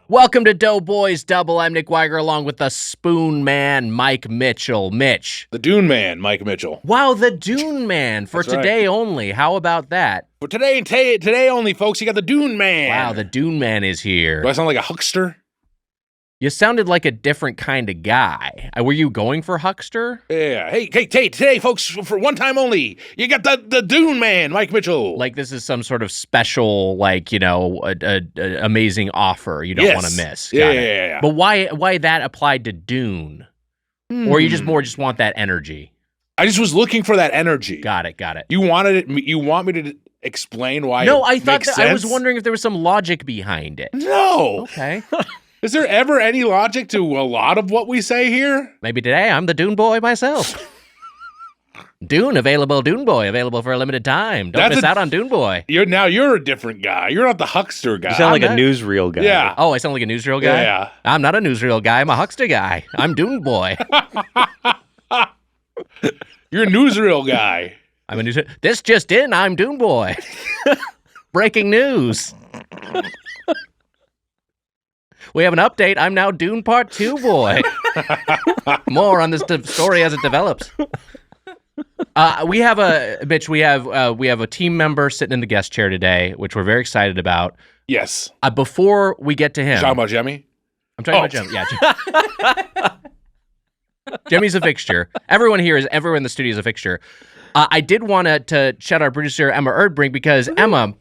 Welcome to Doughboys Double. I'm Nick Weiger along with the Spoon Man, Mike Mitchell. Mitch. The Dune Man, Mike Mitchell. Wow, the Dune Man for today only. How about that? For today only, folks, you got the Dune Man. Wow, the Dune Man is here. Do I sound like a huckster? You sounded like a different kind of guy. Were you going for huckster? Yeah. Hey, today, folks, for one time only, you got the Dune Man, Mike Mitchell. Like this is some sort of special, like, amazing offer you don't want to miss. Yeah. But why that applied to Dune? Or you just want that energy? I just was looking for that energy. Got it. You wanted it. You want me to explain why? No, I thought makes that I was sense? wondering if there was some logic behind it. No. Okay. Is there ever any logic to a lot of what we say here? Maybe today I'm the Dune Boy myself. Dune Boy available for a limited time. Don't miss out on Dune Boy. You're a different guy. You're not the huckster guy. You sound like a newsreel guy. Yeah. Oh, I sound like a newsreel guy? Yeah. I'm not a newsreel guy. I'm a huckster guy. I'm Dune Boy. You're a newsreel guy. I'm a newsreel. This just in, I'm Dune Boy. Breaking news. We have an update. I'm now Dune Part 2 boy. More on this story as it develops. We have a team member sitting in the guest chair today, which we're very excited about. Yes. Before we get to him. Talking about Jemmy? I'm talking about Jemmy. Yeah. Jemmy's a fixture. Everyone in the studio is a fixture. I did want to shout our producer, Emma Erdbrink, because Emma,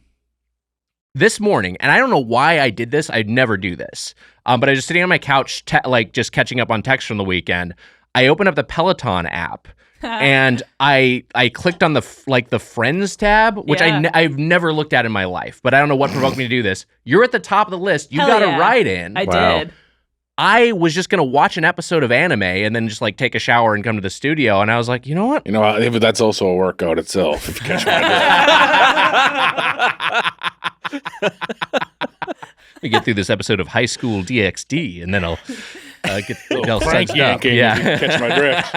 this morning, and I don't know why I did this. I'd never do this. But I was just sitting on my couch, just catching up on text from the weekend. I opened up the Peloton app, and I clicked on the Friends tab, which I've never looked at in my life. But I don't know what provoked me to do this. You're at the top of the list. You got a ride in. I did. I was just gonna watch an episode of anime and then just take a shower and come to the studio. And I was like, you know what? That's also a workout itself. If you catch my drift. We get through this episode of High School DxD, and then I'll get all Frank sensed up. yanking. Yeah, Catch my drift.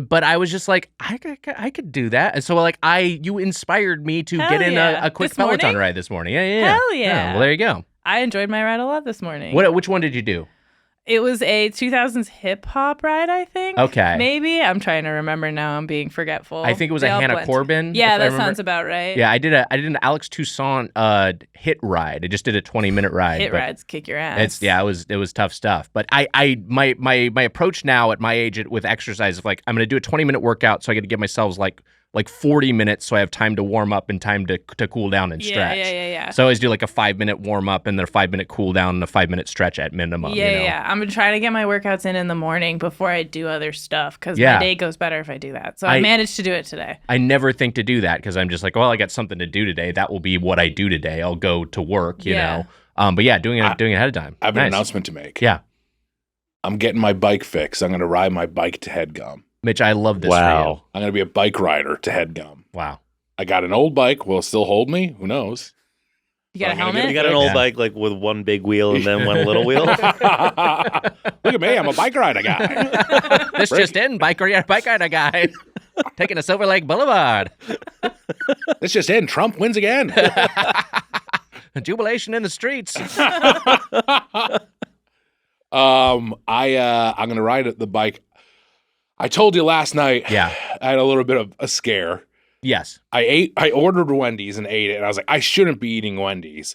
But I was just like, I could do that, and so you inspired me to get in a quick This Peloton morning? ride this morning. Yeah. Hell yeah. Well, there you go. I enjoyed my ride a lot this morning. Which one did you do? It was a 2000s hip hop ride, I think. Okay. Maybe. I'm trying to remember now. I'm being forgetful. I think it was They a all Hannah blend. Corbin. Yeah, if I that remember. sounds about right. Yeah, I did an Alex Toussaint hit ride. I just did a 20-minute ride. Hit rides kick your ass. It was tough stuff. But my approach now at my age with exercise is I'm going to do a 20-minute workout, so I got to give myself like 40 minutes so I have time to warm up and time to cool down and stretch. Yeah. So I always do a 5-minute warm up and then a 5-minute cool down and a 5-minute stretch at minimum. Yeah. I'm trying to get my workouts in the morning before I do other stuff because my day goes better if I do that. So I managed to do it today. I never think to do that because I'm just like, well, I got something to do today. That will be what I do today. I'll go to work, you know. But yeah, doing it ahead of time. I have an announcement to make. Yeah. I'm getting my bike fixed. I'm going to ride my bike to Headgum. Mitch, I love this. Wow. For you. I'm going to be a bike rider to Headgum. Wow. I got an old bike. Will it still hold me? Who knows? You got a I'm gonna helmet? You got an old bike with one big wheel and then one little wheel? Look at me. I'm a bike rider guy. This just in, bike rider guy. Taking a Silver Lake Boulevard. This just in. Trump wins again. Jubilation in the streets. I'm going to ride the bike. I told you last night. Yeah. I had a little bit of a scare. Yes. I ordered Wendy's and ate it, and I was like, I shouldn't be eating Wendy's.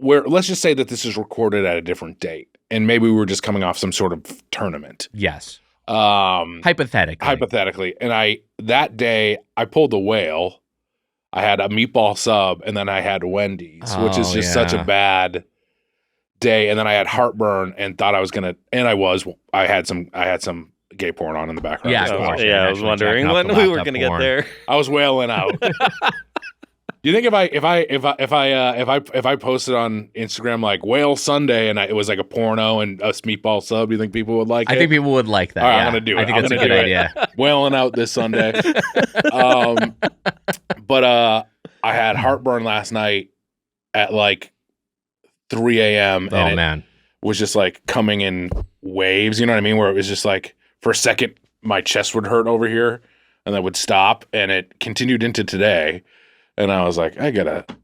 Let's just say that this is recorded at a different date, and maybe we were just coming off some sort of tournament. Yes. Hypothetically. And that day I pulled the whale. I had a meatball sub, and then I had Wendy's, which is just such a bad day. And then I had heartburn and thought I was gonna, and I had some gay porn on in the background. Yeah, of course. I was wondering when we were going to get there. I was wailing out. Do you think if I posted on Instagram like Whale Sunday and it was like a porno and a meatball sub, do you think people would like it? I think people would like that. All right, yeah. I'm gonna do it. I think that's a good idea. Wailing out this Sunday. But I had heartburn last night at like 3 a.m. Oh man, was just like coming in waves. You know what I mean? Where it was just like for a second, my chest would hurt over here, and that would stop, and it continued into today. And I was like,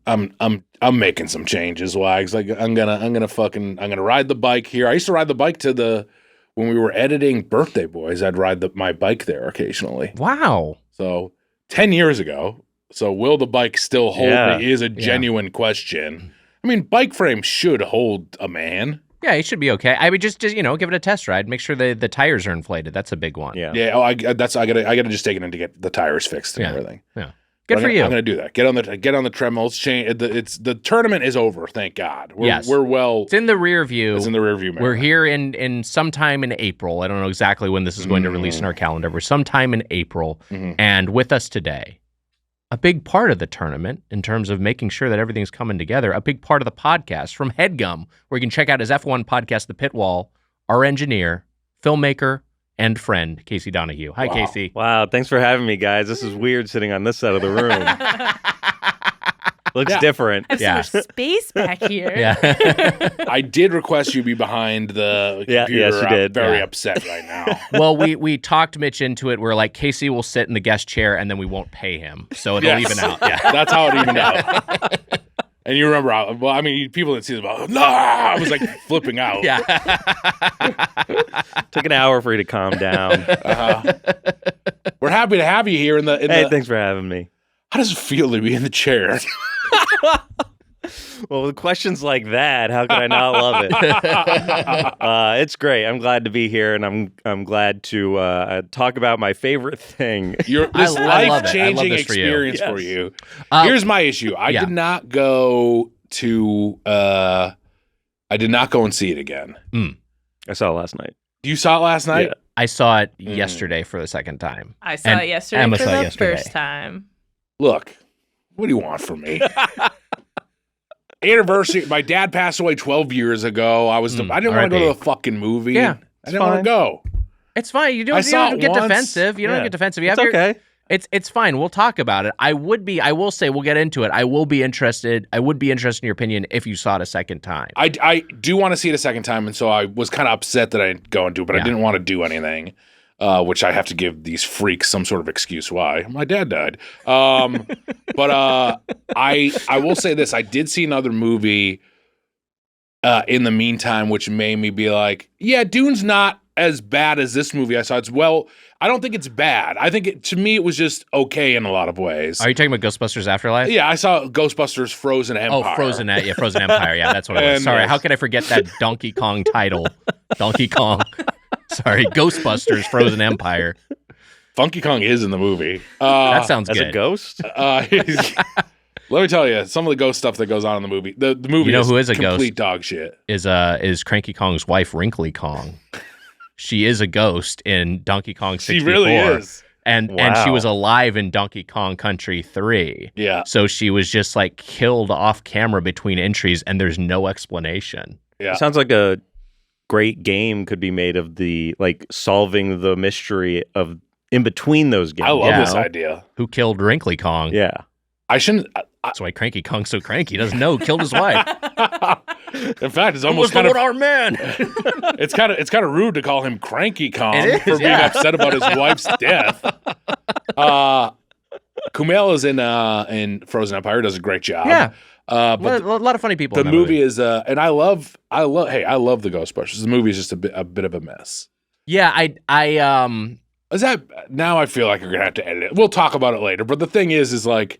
I'm making some changes, Wags. Like, I'm gonna ride the bike here. I used to ride the bike when we were editing Birthday Boys, I'd ride my bike there occasionally. Wow. So 10 years ago. So will the bike still hold me is a genuine question. I mean, bike frames should hold a man. Yeah, it should be okay. I would just give it a test ride. Make sure the tires are inflated. That's a big one. Yeah. Yeah. Oh, I gotta just take it in to get the tires fixed and everything. Yeah. Good for you. I'm gonna do that. Get on the treadmills. Change. The tournament is over. Thank God. We're well. It's in the rear view. It's in the rear view mirror. We're here in sometime in April. I don't know exactly when this is going to release in our calendar. We're sometime in April, and with us today, a big part of the tournament in terms of making sure that everything's coming together. A big part of the podcast from Headgum, where you can check out his F1 podcast, The Pit Wall. Our engineer, filmmaker, and friend, Casey Donahue. Hi, Casey. Wow, thanks for having me, guys. This is weird sitting on this side of the room. Looks different. I have so much space back here. Yeah. I did request you be behind the computer. Yes, you did. I'm very upset right now. Well, we talked Mitch into it. We're like, Casey will sit in the guest chair, and then we won't pay him. So it'll even out. Yeah. That's how it evened out. And you remember, people didn't see this, but no, I was like flipping out. Yeah. Took an hour for you to calm down. We're happy to have you here Hey, thanks for having me. How does it feel to be in the chair? Well, with questions like that, how could I not love it? It's great. I'm glad to be here, and I'm glad to talk about my favorite thing. This life-changing experience for you. Here's my issue. I did not go and see it again. I saw it last night. You saw it last night? Yeah. I saw it yesterday for the second time. I saw it yesterday Emma for saw it the yesterday. first time. Look, what do you want from me? Anniversary. My dad passed away 12 years ago. I didn't want to go to the fucking movie. Yeah, I didn't want to go. It's fine. You don't get defensive. You don't get defensive. It's okay. It's fine. We'll talk about it. I will say we'll get into it. I would be interested in your opinion if you saw it a second time. I do want to see it a second time, and so I was kind of upset that I didn't go into it, but I didn't want to do anything. Which I have to give these freaks some sort of excuse why. My dad died. But I will say this. I did see another movie in the meantime, which made me be like, yeah, Dune's not as bad as this movie I saw. I don't think it's bad. I think to me it was just okay in a lot of ways. Are you talking about Ghostbusters Afterlife? Yeah, I saw Ghostbusters Frozen Empire. Oh, Frozen Empire. Yeah, that's what it was. Sorry, how could I forget that Donkey Kong title? Donkey Kong. Sorry, Ghostbusters Frozen Empire. Funky Kong is in the movie. That sounds good. As a ghost? Let me tell you, some of the ghost stuff that goes on in the movie. The movie who is a complete ghost? Dog shit. Is Cranky Kong's wife, Wrinkly Kong. She is a ghost in Donkey Kong 64. She really is. And she was alive in Donkey Kong Country 3. Yeah. So she was just like killed off camera between entries, and there's no explanation. Yeah. It sounds like a great game could be made of solving the mystery of in between those games. I love this idea. Who killed Wrinkly Kong? Yeah. I shouldn't. That's why Cranky Kong's so cranky. He doesn't know. Killed his wife. In fact, it's almost kind of our man. It's kind of rude to call him Cranky Kong for being yeah. upset about his wife's death. Kumail is in Frozen Empire. Does a great job. Yeah. But a lot of funny people. The in that movie is, and I love the Ghostbusters. The movie is just a bit of a mess. Yeah, Is that now? I feel like you're gonna have to edit it. We'll talk about it later. But the thing is like,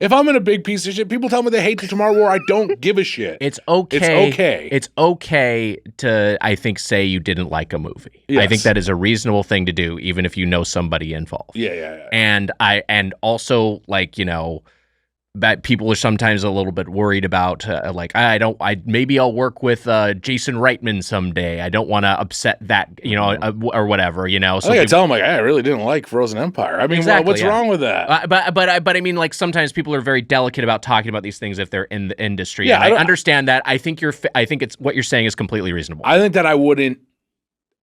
if I'm in a big piece of shit, people tell me they hate the Tomorrow War. I don't give a shit. It's okay. It's okay to, I think, say you didn't like a movie. Yes. I think that is a reasonable thing to do, even if you know somebody involved. Yeah. And also, like, that people are sometimes a little bit worried about, maybe I'll work with Jason Reitman someday. I don't want to upset that, or whatever, So I tell them, like, I really didn't like Frozen Empire. I mean, exactly, what's wrong with that? But I mean, like, sometimes people are very delicate about talking about these things if they're in the industry. Yeah, and I understand that. I think it's what you're saying is completely reasonable. I think that I wouldn't.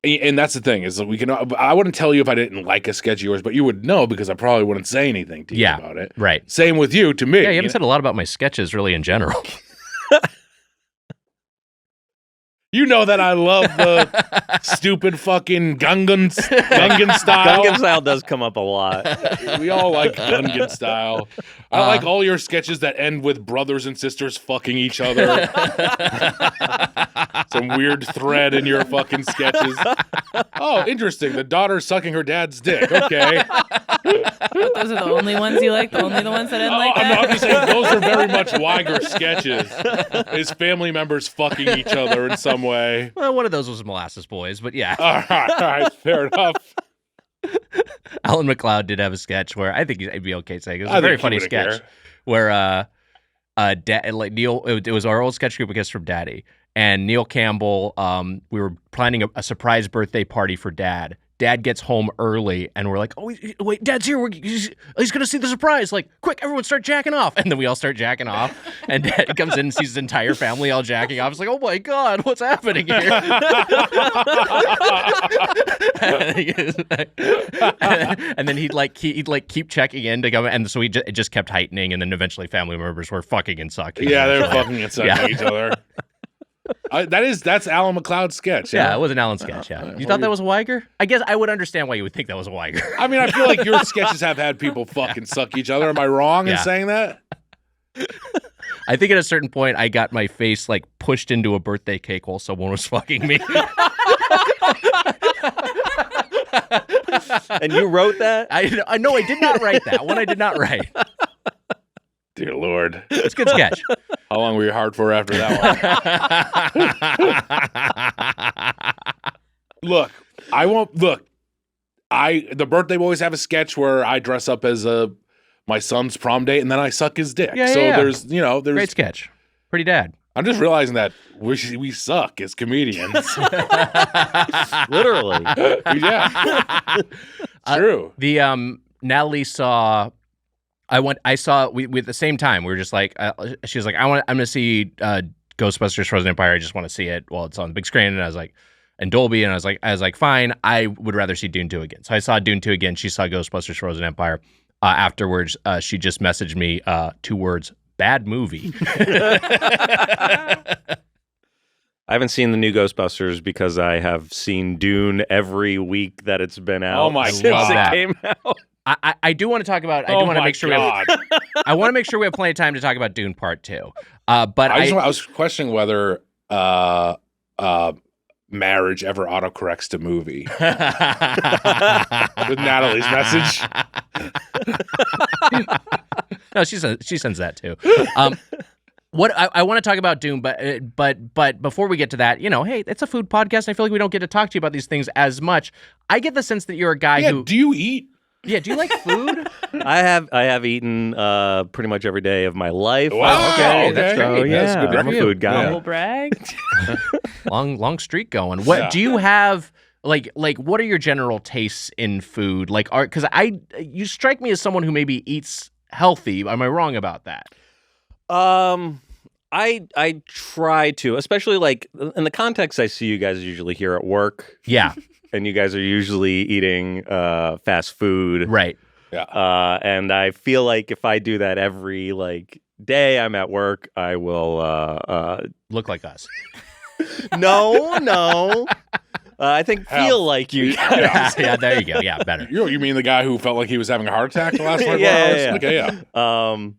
And that's the thing is that I wouldn't tell you if I didn't like a sketch of yours, but you would know because I probably wouldn't say anything to you about it. Right. Same with you to me. Yeah, you haven't said a lot about my sketches really in general. You know that I love the stupid fucking Gungan style. Gungan style does come up a lot. We all like Gungan style. I like all your sketches that end with brothers and sisters fucking each other. Some weird thread in your fucking sketches. Oh, interesting. The daughter's sucking her dad's dick. Okay. But those are the only ones you like? Only the ones that end like that? I'm just saying those are very much Weiger sketches. His family members fucking each other in some way. Well, one of those was Molasses Boys, but yeah. All right, fair enough. Alan McLeod did have a sketch where I think he'd be okay saying it was a very funny sketch where like Neil, it was our old sketch group, I guess, from Daddy, and Neil Campbell. We were planning a surprise birthday party for Dad. Dad gets home early, and we're like, "Oh, wait, Dad's here. He's going to see the surprise. Like, quick, everyone start jacking off." And then we all start jacking off, and Dad comes in and sees his entire family all jacking off. It's like, "Oh, my God, what's happening here?" And then he'd keep checking in to go, and so it just kept heightening, and then eventually family members were fucking and sucking. Yeah, they were fucking and sucking each other. That's Alan McLeod's sketch. Yeah, it was an Alan sketch. Yeah, you thought that was a Weiger? I guess I would understand why you would think that was a Weiger. I mean, I feel like your sketches have had people fucking suck each other. Am I wrong in saying that? I think at a certain point, I got my face like pushed into a birthday cake while someone was fucking me. And you wrote that? I know I did not write that one. I did not write. Dear Lord. It's a good sketch. How long were you hard for after that one? Look, the Birthday Boys have a sketch where I dress up as my son's prom date and then I suck his dick. Yeah, there's great sketch. Pretty Dad. I'm just realizing that we suck as comedians. Literally. Yeah. True. Natalie saw. I saw we at the same time. We were just like, she was like, I'm gonna see Ghostbusters: Frozen Empire. I just want to see it while it's on the big screen. And I was like, and Dolby. And I was like, fine. I would rather see Dune 2 again. So I saw Dune 2 again. She saw Ghostbusters: Frozen Empire. Afterwards, she just messaged me 2 words: bad movie. I haven't seen the new Ghostbusters because I have seen Dune every week that it's been out. Oh my since God. it came out. I do want to talk about. I want to make sure I want to make sure we have plenty of time to talk about Dune Part 2. But I was questioning whether marriage ever autocorrects to movie with Natalie's message. No, she sends that too. What I want to talk about Dune, but before we get to that, hey, it's a food podcast. I feel like we don't get to talk to you about these things as much. I get the sense that you're a guy who. Do you eat? Yeah, do you like food? I have eaten pretty much every day of my life. Wow, okay. That's great. That's Yeah, good I'm a food guy. Humble brag. long streak going. What do you have? Like what are your general tastes in food? Like, because you strike me as someone who maybe eats healthy. Am I wrong about that? I try to, especially like in the context I see you guys usually here at work. Yeah. And you guys are usually eating fast food. Right. Yeah. And I feel like if I do that every day I'm at work, I will look like us. No. I think feel like you. Yeah, there you go. Yeah, better. You mean the guy who felt like he was having a heart attack the last 24 hours? Yeah. Okay, yeah.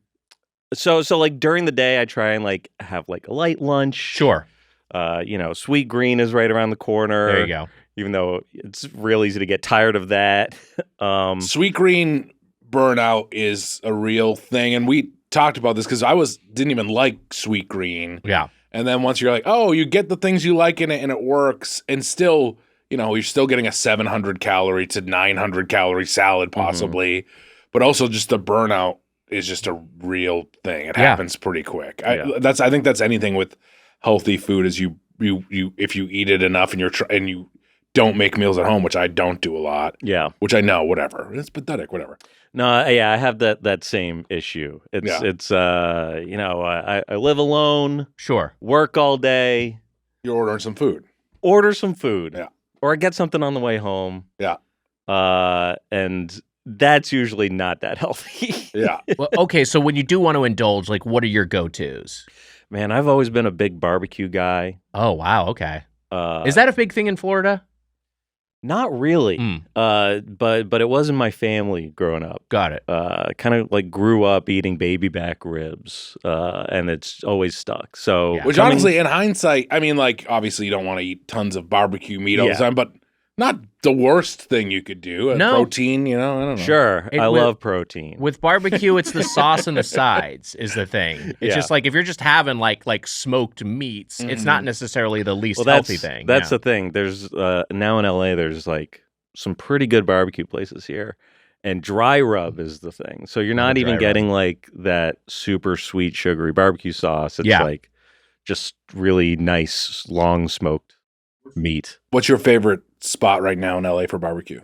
So like during the day I try and have a light lunch. Sure. Sweet Green is right around the corner. There you go. Even though it's real easy to get tired of that. Sweet Green burnout is a real thing, and we talked about this because I didn't even like Sweet Green. Yeah. And then once you're like, oh, you get the things you like in it and it works, and still, you're still getting a 700 calorie to 900 calorie salad possibly, but also just the burnout is just a real thing. It happens pretty quick. I think that's anything with healthy food is you if you eat it enough and you don't make meals at home, which I don't do a lot. Yeah. Which I know, whatever. It's pathetic, whatever. No, yeah, I have that same issue. It's I live alone. Sure. Work all day. You're ordering some food. Order some food. Yeah. Or I get something on the way home. Yeah. And that's usually not that healthy. Yeah. Well, okay, so when you do want to indulge, what are your go-tos? Man, I've always been a big barbecue guy. Oh, wow. Okay. Is that a big thing in Florida? Not really. But it was in my family growing up. Got it. Kind of like grew up eating baby back ribs, and it's always stuck. So, Yeah. Which honestly, in hindsight, I mean, like, obviously you don't want to eat tons of barbecue meat all the time, but not the worst thing you could do. No. Protein, I don't know. Sure, I love protein. With barbecue, it's the sauce and the sides is the thing. It's just like if you're just having like smoked meats, it's not necessarily the least healthy thing. That's the thing. There's now in LA, there's like some pretty good barbecue places here. And dry rub is the thing. So you're not even getting like that super sweet, sugary barbecue sauce. It's like just really nice, long smoked meat. What's your favorite spot right now in LA for barbecue?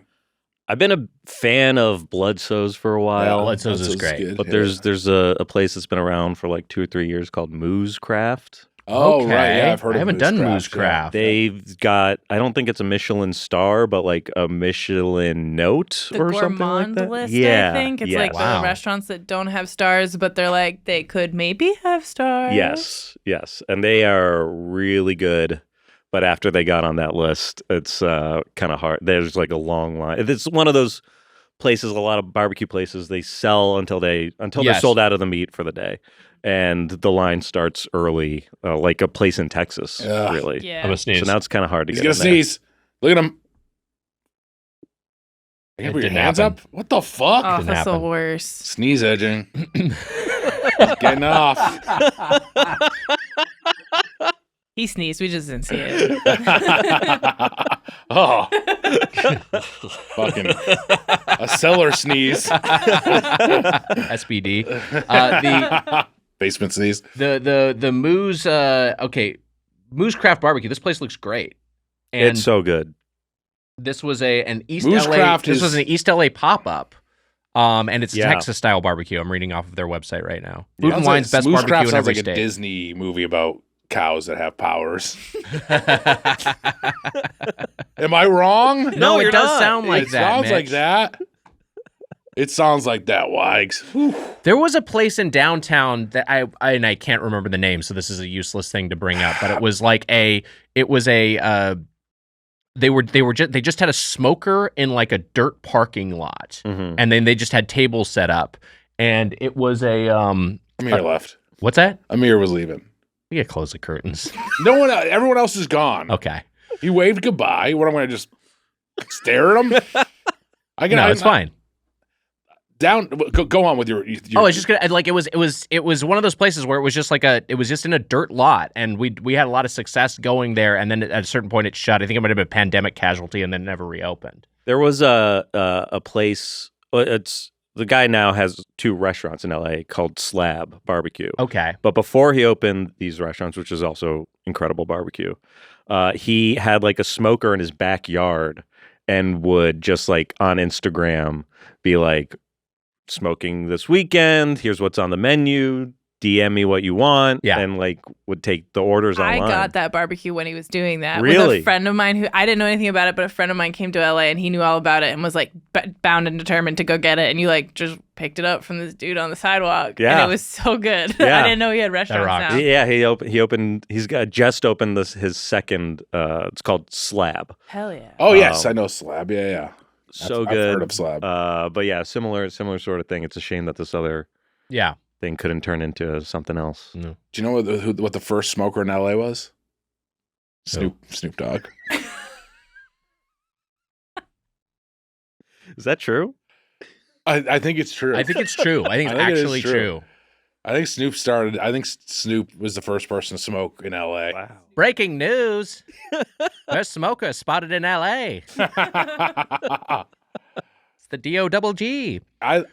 I've been a fan of Bloodsoe's for a while. Yeah, Bloodsoe's is great. Good. But there's a place that's been around for like 2 or 3 years called Moo's Craft. Oh, okay. right. Yeah, I've heard I haven't done Moo's Craft. Craft. They've got, I don't think it's a Michelin star, but like a Michelin note The or something like gourmand that. list, Yeah, I think. It's yes. like Wow. the restaurants that don't have stars, but they're like, they could maybe have stars. Yes. And they are really good. But after they got on that list, it's kind of hard. There's like a long line. It's one of those places, a lot of barbecue places, they sell until they're sold out of the meat for the day. And the line starts early, like a place in Texas, really. Yeah. I'm a sneeze. So now it's kind of hard to He's get going in to there. sneeze. Look at him. You put your didn't hands happen. up? What the fuck? Oh, Didn't that's the happen. worst. Sneeze edging. Getting off. He sneezed. We just didn't see it. Oh. Fucking a cellar sneeze. SBD. The Basement sneeze. the Moo's Moo's Craft Barbecue. This place looks great. And It's so good. this was an East Moo's LA. Craft This is- was an East LA pop-up. And it's Yeah. Texas style barbecue. I'm reading off of their website right now. Food Sounds and Wine's best Moose barbecue Craft in sounds every like a state. Disney movie about cows that have powers. Am I wrong? No, you're it does not. sound like it that. sounds like Mitch. that. It sounds like that, Wags. Whew. There was a place in downtown that I can't remember the name, so this is a useless thing to bring up. But it was like they just had a smoker in like a dirt parking lot, Mhm. and then they just had tables set up, and it was a Amir left. what's that? Amir was leaving. We gotta close the curtains. No one. Everyone else is gone. Okay, He waved goodbye. What am I going to just stare at him? it's fine. Down. Go on with your. Oh, it's just gonna like it was one of those places where it was just like it was just in a dirt lot, and we had a lot of success going there, and then at a certain point it shut. I think it might have been a pandemic casualty, and then never reopened. There was a place. It's the guy now has 2 restaurants in LA called Slab Barbecue. Okay, But before he opened these restaurants, which is also incredible barbecue, he had like a smoker in his backyard and would just like on Instagram be like, smoking this weekend, here's what's on the menu, DM me what you want, and like would take the orders online. I got that barbecue when he was doing that. Really? With a friend of mine who I didn't know anything about it, but a friend of mine came to LA and he knew all about it and was like bound and determined to go get it. And you like just picked it up from this dude on the sidewalk. Yeah. And it was so good. Yeah. I didn't know he had restaurants rocks. now. Yeah, he's just opened his second, it's called Slab. Hell yeah. Oh yes, I know Slab. Yeah. So I've good. heard of Slab. But yeah, similar sort of thing. It's a shame that this other thing couldn't turn into something else. No. Do you know what the first smoker in LA was? Snoop Dogg. Is that true? I think it's true. I think it's true. I think it's I think it is actually true. true. I think Snoop was the first person to smoke in LA. Wow. Breaking news: there's smoker spotted in L.A. It's the D-O-double-G. I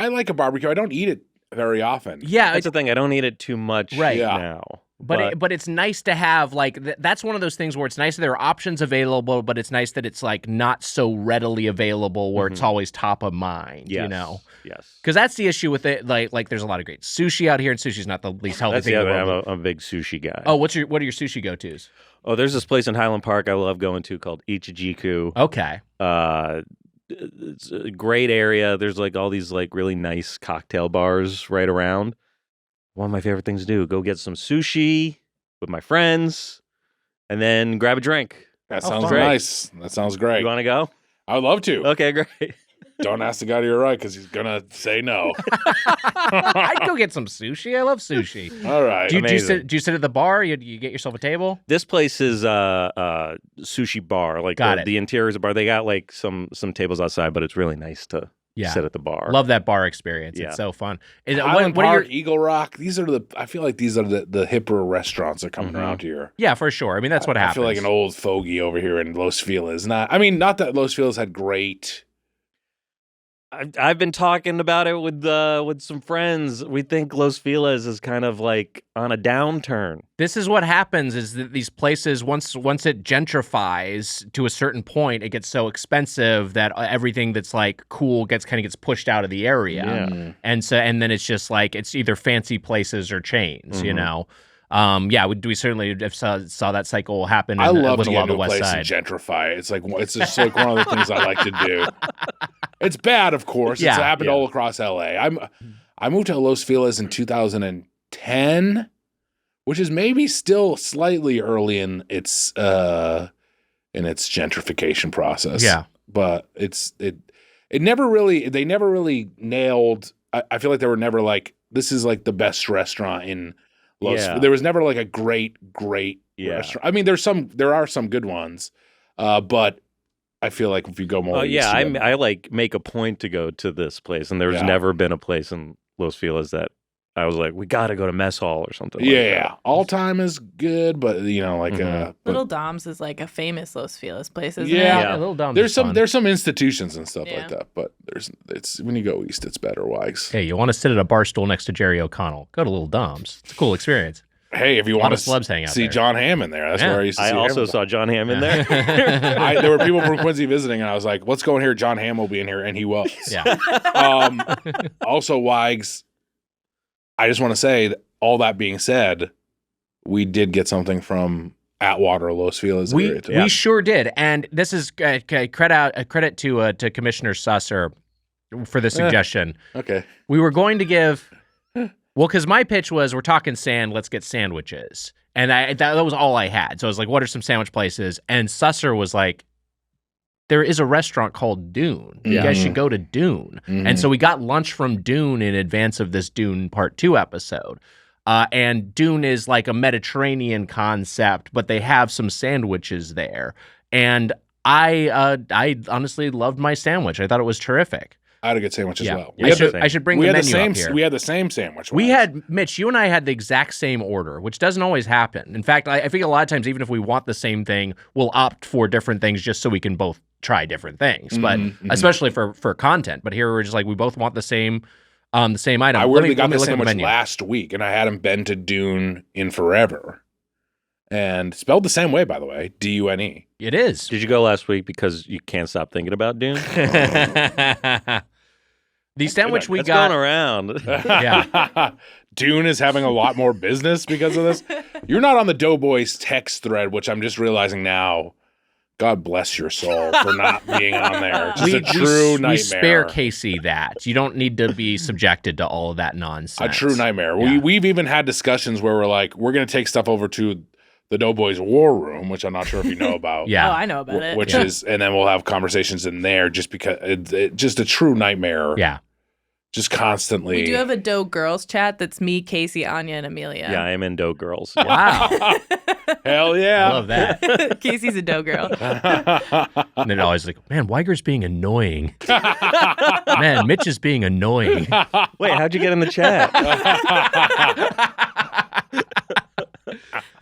like a barbecue. I don't eat it very often. Yeah, That's the thing. I don't eat it too much Right. Yeah. now. but it's nice to have like that's one of those things where it's nice that there are options available, but it's nice that it's like not so readily available where it's always top of mind. Yes. You know, Yes. because that's the issue with it. Like there's a lot of great sushi out here, and sushi's not the least healthy That's thing the in the other. world. I'm a big sushi guy. Oh, what are your sushi go-tos? Oh, there's this place in Highland Park I love going to called Ichijiku. Okay. It's a great area. There's like all these like really nice cocktail bars right around. one of my favorite things to do. Go get some sushi with my friends, and then grab a drink. That sounds great. nice. That sounds great. You want to go? I would love to. Okay, great. Don't ask the guy to your right because he's gonna say no. I'd go get some sushi. I love sushi. All right. Do you sit at the bar? You get yourself a table? This place is sushi bar. Like the interior is a bar. They got like some tables outside, but it's really nice to sit at the bar. Love that bar experience. Yeah. It's so fun. Highland Park, Eagle Rock. I feel like these are the hipper restaurants that are coming around here. Yeah, for sure. I mean, that's what happens. I feel like an old fogey over here in Los Feliz. Not that Los Feliz had great. I've been talking about it with some friends. We think Los Feliz is kind of like on a downturn. This is what happens: is that these places once it gentrifies to a certain point, it gets so expensive that everything that's like cool gets pushed out of the area. Yeah. And then it's just like it's either fancy places or chains. You know. We certainly saw that cycle happen. I love with to a get lot into of a the West place Side. and gentrify it. It's just like one of the things I like to do. It's bad, of course. It's happened all across LA. I moved to Los Feliz in 2010, which is maybe still slightly early in its gentrification process. Yeah, but they never really nailed. I feel like they were never like, this is like the best restaurant in Los. Yeah. There was never like a great restaurant. I mean, there are some good ones, but I feel like if you go more, I like make a point to go to this place, and there's never been a place in Los Feliz that I was like, we got to go to Mess Hall or something. like that. All Time is good, but Little Dom's is like a famous Los Feliz place, isn't yeah. it? Little Dom's there's fun. there's some institutions and stuff like that, but it's when you go east, it's better. Wags. Hey, you want to sit at a bar stool next to Jerry O'Connell? Go to Little Dom's. It's a cool experience. Hey, if you want to celebs hang out see there. John Hamm in there, that's where I used to see I also him. saw John Hamm in there. There were people from Quincy visiting, and I was like, let's go in here. John Hamm will be in here, and he was. Yeah. Also, Wags, I just want to say, that all that being said, we did get something from Atwater, Los Feliz. We sure did, and this is credit to Commissioner Susser for the suggestion. Okay. We were going to give, because my pitch was, we're talking sand, let's get sandwiches, and that was all I had. So I was like, what are some sandwich places? And Susser was like, there is a restaurant called Dune. You guys should go to Dune. And so we got lunch from Dune in advance of this Dune Part 2 episode. And Dune is like a Mediterranean concept, but they have some sandwiches there. And I honestly loved my sandwich. I thought it was terrific. I had a good sandwich as well. I should bring the menu up here. We had the same sandwich. We had, Mitch, you and I had the exact same order, which doesn't always happen. In fact, I think a lot of times, even if we want the same thing, we'll opt for different things just so we can both try different things, but especially for content. But here we're just like, we both want the same item. I weirdly got the sandwich last week, and I hadn't been to Dune in forever. And spelled the same way, by the way, Dune. It is. Did you go last week because you can't stop thinking about Dune? The sandwich we That's got going around. Yeah. Dune is having a lot more business because of this. You're not on the Doughboys text thread, which I'm just realizing now. God bless your soul for not being on there. Just a true nightmare. We spare Casey that. You don't need to be subjected to all of that nonsense. A true nightmare. Yeah. We've even had discussions where we're like, we're going to take stuff over to the Doughboys War Room, which I'm not sure if you know about. Yeah. Oh, I know about it. Which is, and then we'll have conversations in there just because it's just a true nightmare. Yeah. Just constantly. We do have a Doe Girls chat that's me, Casey, Anya, and Amelia. Yeah, I am in Doe Girls. Wow. Hell yeah. I love that. Casey's a Doe girl. And they're always like, man, Weiger's being annoying. Man, Mitch is being annoying. Wait, how'd you get in the chat?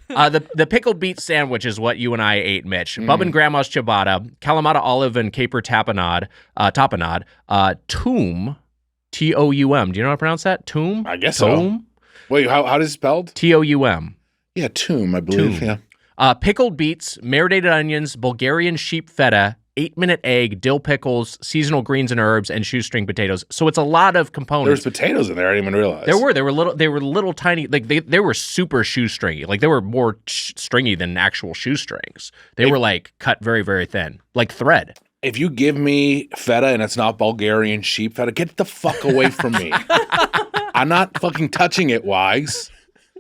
The pickled beet sandwich is what you and I ate, Mitch. Bub and Grandma's ciabatta, Kalamata olive and caper tapenade, toum, Toum. Do you know how to pronounce that? Toum? I guess so. Wait, how is it spelled? Toum. Yeah, toum, I believe. Toum. Yeah. Pickled beets, marinated onions, Bulgarian sheep feta, 8-minute egg, dill pickles, seasonal greens and herbs, and shoestring potatoes. So it's a lot of components. There's potatoes in there. I didn't even realize. They were little tiny, like they were super shoestringy. Like they were more stringy than actual shoestrings. They were like cut very, very thin, like thread. If you give me feta and it's not Bulgarian sheep feta, get the fuck away from me. I'm not fucking touching it, Wags.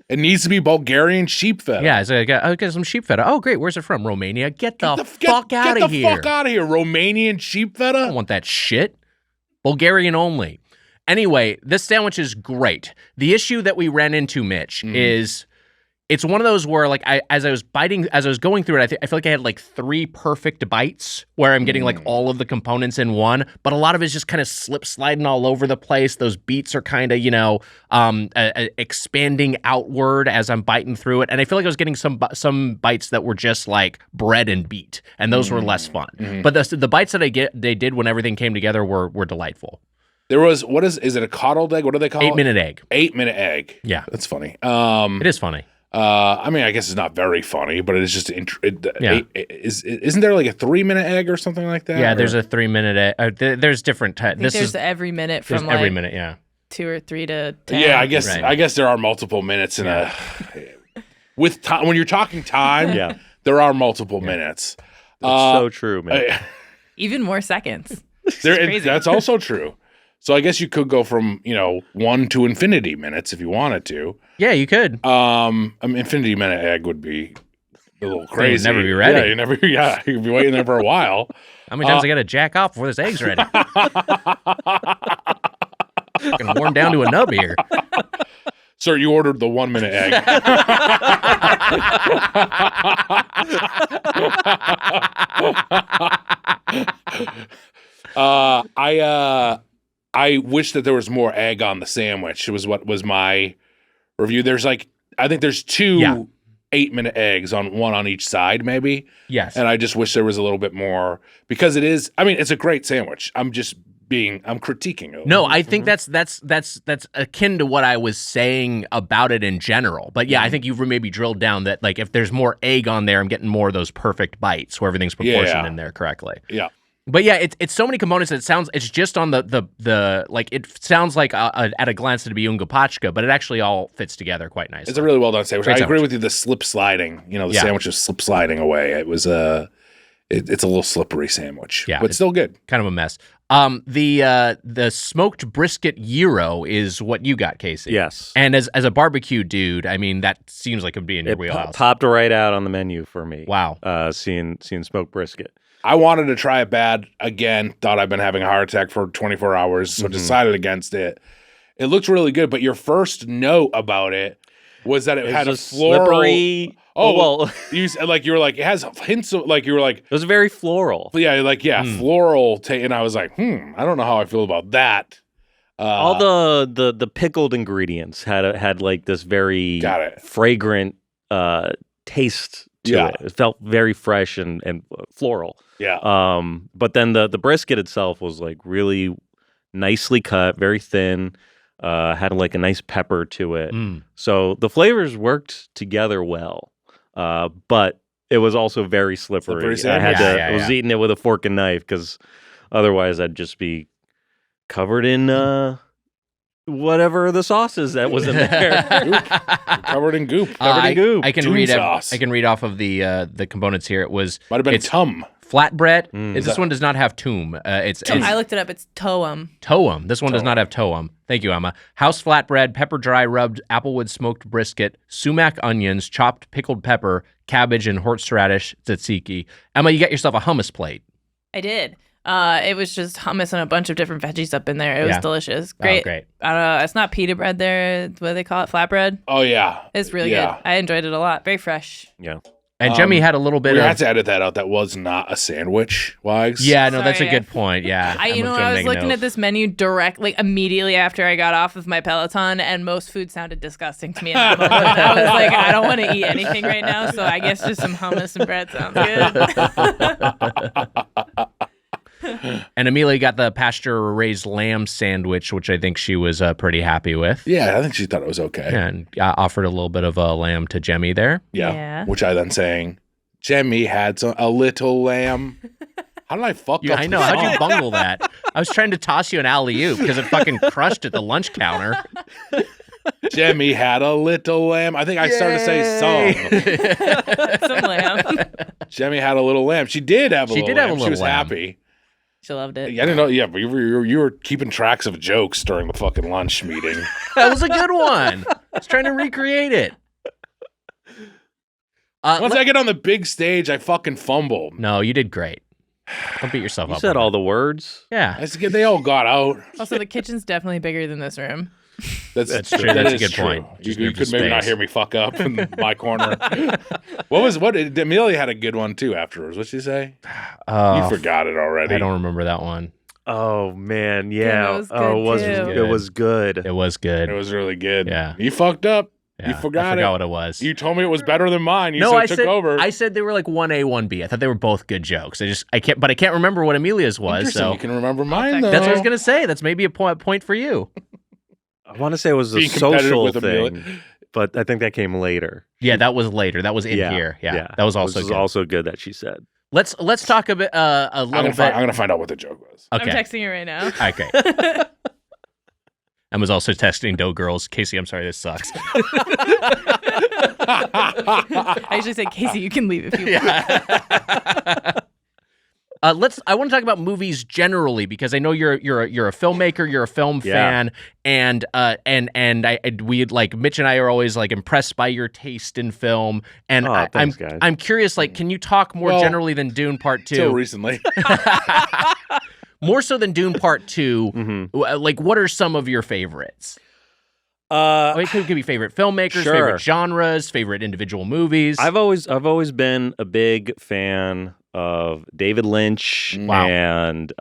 It needs to be Bulgarian sheep feta. Yeah, so I got some sheep feta. Oh, great. Where's it from? Romania? Get the fuck out of here. Get the fuck out of here. Romanian sheep feta? I don't want that shit. Bulgarian only. Anyway, this sandwich is great. The issue that we ran into, Mitch, is it's one of those where, like, as I was going through it, I feel like I had like 3 perfect bites where I'm getting like all of the components in one, but a lot of it's just kind of sliding all over the place. Those beets are kind of, expanding outward as I'm biting through it, and I feel like I was getting some bites that were just like bread and beet, and those were less fun. But the bites that they did when everything came together were delightful. There was, is it a coddled egg? What do they call it? 8-minute egg. 8-minute egg. Yeah. That's funny. It is funny. I mean, I guess it's not very funny, but it's just isn't there like a 3-minute egg or something like that? Yeah, there's a 3-minute egg. There's different types. There's every minute from like every minute, yeah. 2 or 3 to 10. Yeah, I guess there are multiple minutes in a with time when you're talking time. There are multiple minutes. That's so true, man. Even more seconds. That's also true. So I guess you could go from 1 to infinity minutes if you wanted to. Yeah, you could. Infinity minute egg would be a little crazy. You'd never be ready. You'd be waiting there for a while. How many times I got to jack off before this egg's ready? Fucking worn down to a nub here. Sir, you ordered the 1-minute egg. I wish that there was more egg on the sandwich. It was what was my review. I think there's 2 8-minute eggs one on each side, maybe. Yes. And I just wish there was a little bit more because it's a great sandwich. I'm critiquing it. No, I think that's akin to what I was saying about it in general. But yeah, I think you've maybe drilled down that like if there's more egg on there, I'm getting more of those perfect bites where everything's proportioned in there correctly. Yeah. But yeah, it's so many components that it's just on the like it sounds like at a glance it'd be Unga Pachka, but it actually all fits together quite nicely. It's a really well done sandwich. Great I agree with you. The slip sliding, the sandwich is slip sliding away. It was it's a little slippery sandwich, but still good. Kind of a mess. The smoked brisket gyro is what you got, Casey. Yes. And as a barbecue dude, I mean that seems like it'd be in your wheelhouse. Popped right out on the menu for me. Wow. Seeing smoked brisket. I wanted to try it bad again. Thought I'd been having a heart attack for 24 hours, so decided against it. It looked really good, but your first note about it was that it had a floral. Slippery. Well, you were like it has hints of like you were like it was very floral. Yeah, floral. And I was like, I don't know how I feel about that. All the pickled ingredients had like this very fragrant taste to it. It felt very fresh and floral. Yeah. But then the brisket itself was like really nicely cut, very thin. Had like a nice pepper to it. So the flavors worked together well. But it was also very slippery. I was eating it with a fork and knife because otherwise I'd just be covered in whatever the sauce is that was in there. Covered in goop. I can read sauce. I can read off of the components here. It was might have been tum. Flatbread. This one does not have toom. It's I looked it up. It's toum. Toum. This one does not have toum. Thank you, Emma. House flatbread, pepper dry rubbed applewood smoked brisket, sumac onions, chopped pickled pepper, cabbage, and horseradish tzatziki. Emma, you got yourself a hummus plate. I did. It was just hummus and a bunch of different veggies up in there. It was delicious. Great. Oh, great. It's not pita bread there. What do they call it? Flatbread? Oh, yeah. It's really good. I enjoyed it a lot. Very fresh. Yeah. And Jemmy had a little bit we of... had to edit that out. That was not a sandwich, Wags. Yeah, no, that's a good point. Yeah. I was looking at this menu immediately after I got off of my Peloton, and most food sounded disgusting to me at that moment. I was like, I don't want to eat anything right now, so I guess just some hummus and bread sounds good. And Amelia got the pasture-raised lamb sandwich, which I think she was pretty happy with. Yeah, I think she thought it was okay. And offered a little bit of a lamb to Jemmy there. Yeah. Which I then saying, Jemmy had a little lamb. How did I fuck up? I know. How'd you bungle that? I was trying to toss you an alley-oop because it fucking crushed at the lunch counter. Jemmy had a little lamb. I think I started to say some. Some lamb. Jemmy had a little lamb. She did have a little lamb. She was lamb. happy. She loved it. I didn't know. Yeah, but you were keeping tracks of jokes during the fucking lunch meeting. That was a good one. I was trying to recreate it. Once I get on the big stage, I fucking fumble. No, you did great. Don't beat yourself up. You said all the words. Yeah. They all got out. Also, the kitchen's definitely bigger than this room. That's true. That's a good point. You could maybe not hear me fuck up in my corner. Amelia had a good one too afterwards. What'd she say? You forgot it already. I don't remember that one. Oh man, yeah. It was good, it was good. It was good. It was really good. Yeah. You fucked up. Yeah, You forgot I forgot what it was. You told me it was better than mine. I took over. I said they were like 1A, 1B. I thought they were both good jokes. I can't remember what Amelia's was. Interesting. So You can remember mine though. that's what I was gonna say. That's maybe a point for you. I want to say it was a Being competitive social with thing, Amelia. but I think that came later. Yeah, that was later. That was in here. Yeah, that was also This good. is also good that she said. Let's talk a bit a little bit. I'm gonna find out what the joke was. Okay. I'm texting you right now. Okay. Emma's also texting Dough Girls. Casey, I'm sorry, this sucks. I usually say, Casey, you can leave if you want. I want to talk about movies generally because I know you're a filmmaker, you're a film fan, and Mitch and I are always like impressed by your taste in film, and thanks, guys. I'm curious, like, can you talk more generally than Dune Part 2? Till recently. More so than Dune Part 2, Mm-hmm. like, what are some of your favorites? It could be favorite filmmakers, Sure. favorite genres, favorite individual movies. I've always been a big fan of David Lynch Wow. and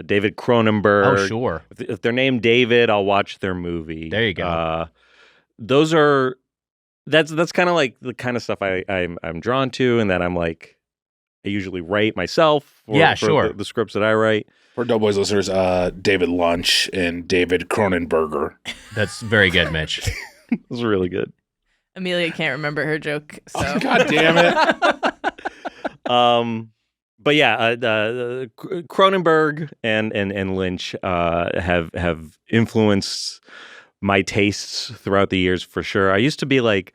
David Cronenberg. Oh, sure. If they're named David, I'll watch their movie. There you go. That's kind of like the kind of stuff I'm drawn to, and that I'm like, I usually write myself. For the scripts that I write. For Doughboys listeners, David Lunch and David Cronenberger. That's very good, Mitch. It was really good. Amelia can't remember her joke, so. Oh, God damn it. But yeah, Cronenberg and Lynch have influenced my tastes throughout the years for sure. I used to be like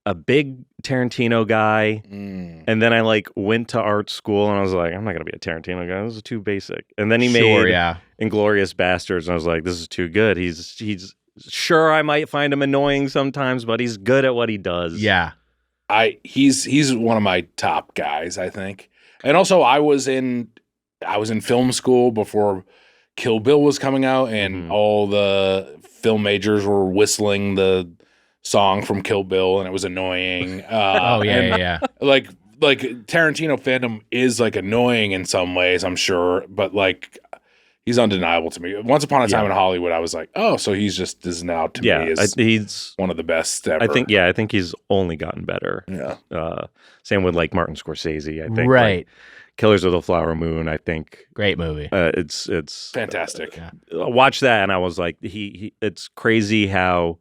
a big Tarantino guy, and then I like went to art school and I was like, I'm not gonna be a Tarantino guy. This is too basic. And then he made Inglourious Bastards, and I was like, this is too good. He's sure I might find him annoying sometimes, but he's good at what he does. Yeah. He's one of my top guys, I think. And also I was in film school before Kill Bill was coming out, and all the film majors were whistling the song from Kill Bill, and it was annoying. Yeah. Like Tarantino fandom is like annoying in some ways, I'm sure, but like he's undeniable to me. Once Upon a Time in Hollywood, I was like, oh, so he's now to me is he's one of the best ever. I think he's only gotten better. Yeah. Same with like Martin Scorsese. I think Right. Like, Killers of the Flower Moon. I think Great movie. it's fantastic. Watch that, and I was like, he it's crazy how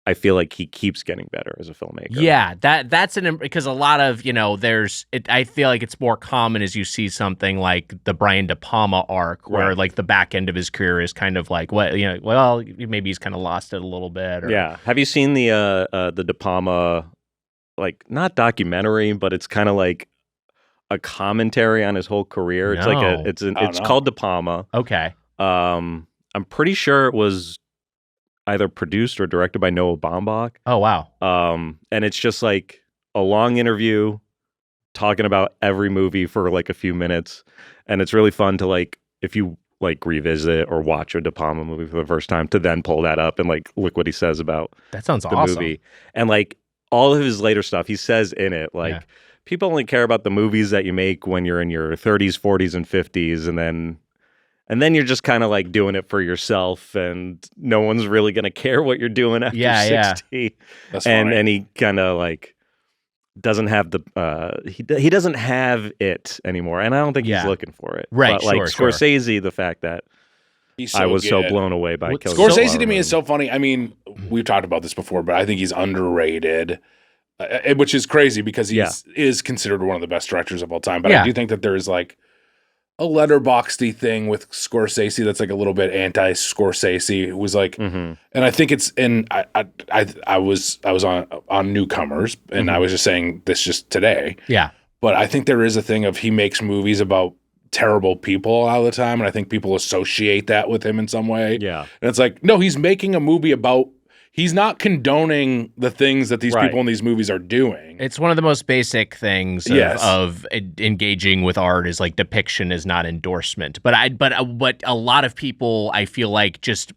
I feel like he keeps getting better as a filmmaker. Yeah, that's because a lot of, I feel like it's more common as you see something like the Brian De Palma arc, where like the back end of his career is kind of like, maybe he's kind of lost it a little bit. Or... Yeah. Have you seen the De Palma, like, not documentary, but it's kind of like a commentary on his whole career? It's No. It's called De Palma. Okay. I'm pretty sure it was either produced or directed by Noah Baumbach. Oh, wow. And it's just like a long interview talking about every movie for like a few minutes. And it's really fun to like, if you like revisit or watch a De Palma movie for the first time, to then pull that up and like look what he says about That sounds the awesome. movie. And like all of his later stuff, he says in it, like, people only care about the movies that you make when you're in your 30s, 40s, and 50s. And then you're just kind of like doing it for yourself, and no one's really going to care what you're doing after 60. That's funny. And he kind of like doesn't have he doesn't have it anymore. And I don't think he's looking for it. Right, But like sure. Scorsese, the fact that I was so blown away by Killers of the Scorsese Flower to me Moon. is so funny. I mean, we've talked about this before, but I think he's underrated, which is crazy because he is considered one of the best directors of all time. But I do think that there's like a letterboxy thing with Scorsese that's like a little bit anti-Scorsese. It was like, and I think it's I was on Newcomers, and I was just saying this just today. Yeah. But I think there is a thing of he makes movies about terrible people all the time, and I think people associate that with him in some way. Yeah. And it's like, no, he's making a movie about. He's not condoning the things that these people in these movies are doing. It's one of the most basic things of engaging with art is like depiction is not endorsement. But a lot of people, I feel like, just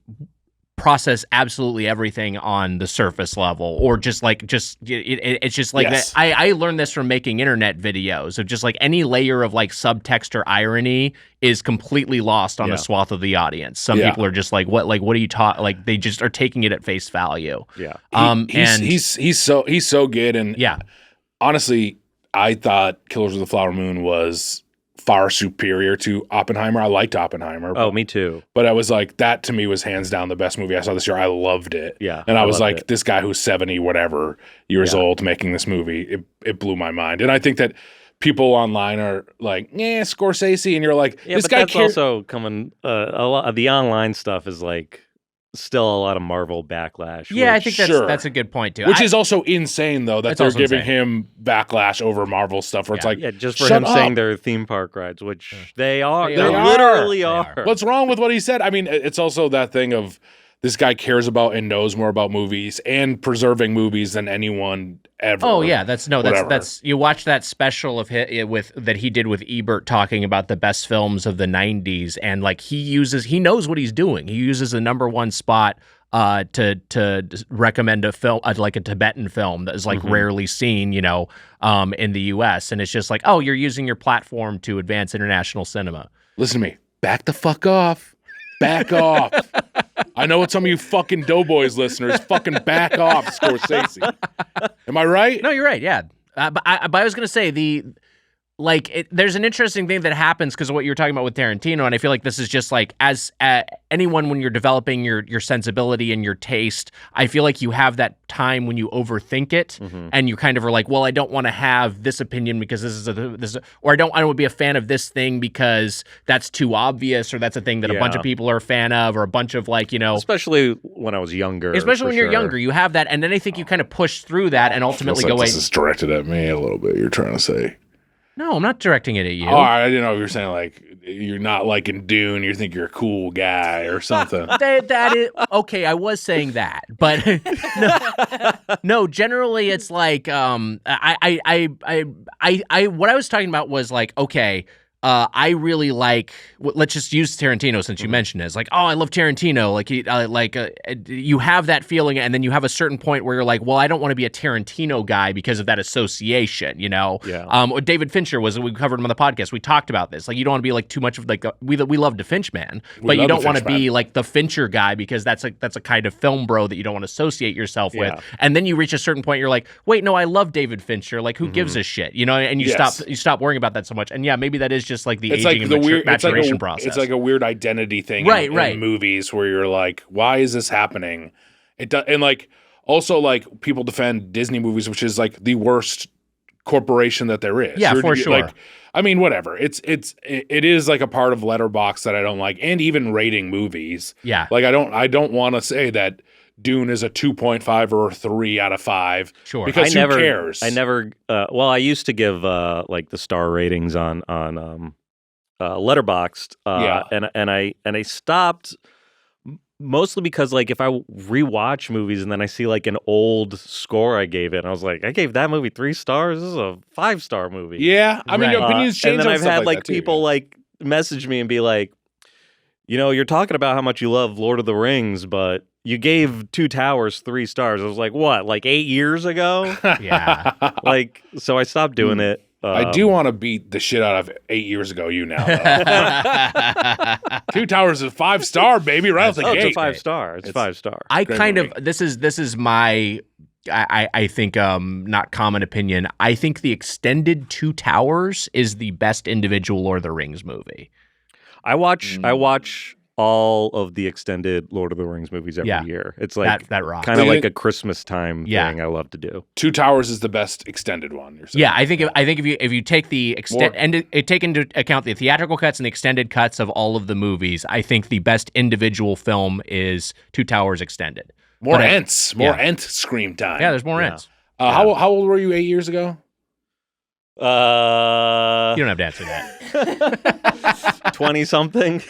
process absolutely everything on the surface level, or it's just like that. I learned this from making internet videos of just like any layer of like subtext or irony is completely lost on a swath of the audience. Some people are just like, what are you talking? Like they just are taking it at face value. Yeah. He's so good. And honestly, I thought Killers of the Flower Moon was far superior to Oppenheimer. I liked Oppenheimer. Oh, me too. But I was like, that to me was hands down the best movie I saw this year. I loved it. Yeah. And I was like, this guy who's 70 whatever years old making this movie, it blew my mind. And I think that people online are like, Scorsese, and you're like, this but guy that's also coming. A lot of the online stuff is like still a lot of Marvel backlash. Yeah, I think that's a good point too. Which is also insane though that they're giving him backlash over Marvel stuff. Where it's like, just for him saying they're theme park rides, which they are. They literally are. What's wrong with what he said? I mean, it's also that thing of this guy cares about and knows more about movies and preserving movies than anyone ever. Oh yeah, that's you watch that special of that he did with Ebert talking about the best films of the 90s, and like he knows what he's doing. He uses the number one spot to recommend a film, like a Tibetan film that is like rarely seen, in the US, and it's just like, oh, you're using your platform to advance international cinema. Listen to me. Back the fuck off. Back off. I know what some of you fucking Doughboys listeners fucking back off, Scorsese. Am I right? No, you're right. Yeah. But I was going to say there's an interesting thing that happens because of what you were talking about with Tarantino, and I feel like this is just like as anyone when you're developing your sensibility and your taste, I feel like you have that time when you overthink it, and you kind of are like, well, I don't want to have this opinion because or I don't want to be a fan of this thing because that's too obvious, or that's a thing that a bunch of people are a fan of, or a bunch of especially when I was younger. Especially when you're younger, you have that, and then I think you kind of push through that and ultimately go away. This is directed at me a little bit. You're trying to say. No, I'm not directing it at you. Oh, I didn't know if you were saying like you're not liking Dune. You think you're a cool guy or something. that is okay. I was saying that, but no. Generally, it's like what I was talking about was like, okay. I really like. Let's just use Tarantino since you mentioned it. It's like, oh, I love Tarantino. Like you have that feeling, and then you have a certain point where you're like, well, I don't want to be a Tarantino guy because of that association, Yeah. David Fincher we covered him on the podcast. We talked about this. Like, you don't want to be like too much of like we love the Finch man, but you don't want to be like the Fincher guy because that's a kind of film bro that you don't want to associate yourself with. And then you reach a certain point, you're like, wait, no, I love David Fincher. Like, who gives a shit, And you stop worrying about that so much. And yeah, maybe that is just like the aging and maturation process. It's like a weird identity thing in movies where you're like, why is this happening? And like also like people defend Disney movies, which is like the worst corporation that there is. Yeah, for sure. Like, I mean, whatever. It is like a part of Letterboxd that I don't like, and even rating movies. Yeah. Like I don't want to say that Dune is a 2.5 or a 3 out of 5. Sure. Because who cares? I never. I used to give like the star ratings on Letterboxd. And I stopped mostly because like if I rewatch movies and then I see like an old score I gave it, and I was like, I gave that movie 3 stars. This is a 5-star movie. Yeah. I mean, your opinions change. And then on I've stuff had like that people too, like message me and be like, you're talking about how much you love Lord of the Rings, but you gave Two Towers 3 stars. I was like, what, like 8 years ago? Yeah. Like, so I stopped doing it. I do want to beat the shit out of 8 years ago. You now, Two Towers is 5-star, baby. Right off the gate. It's a 5-star. It's 5-star. I kind of this is my I think not common opinion. I think the extended Two Towers is the best individual Lord of the Rings movie. I watch all of the extended Lord of the Rings movies every year. It's like that rocks. Kind of like a Christmas time thing I love to do. Two Towers is the best extended one. You're saying. Yeah, I think if you take the take into account the theatrical cuts and the extended cuts of all of the movies, I think the best individual film is Two Towers extended. More Ents scream time. Yeah, there's more Ents. How old were you 8 years ago? You don't have to answer that. 20-something.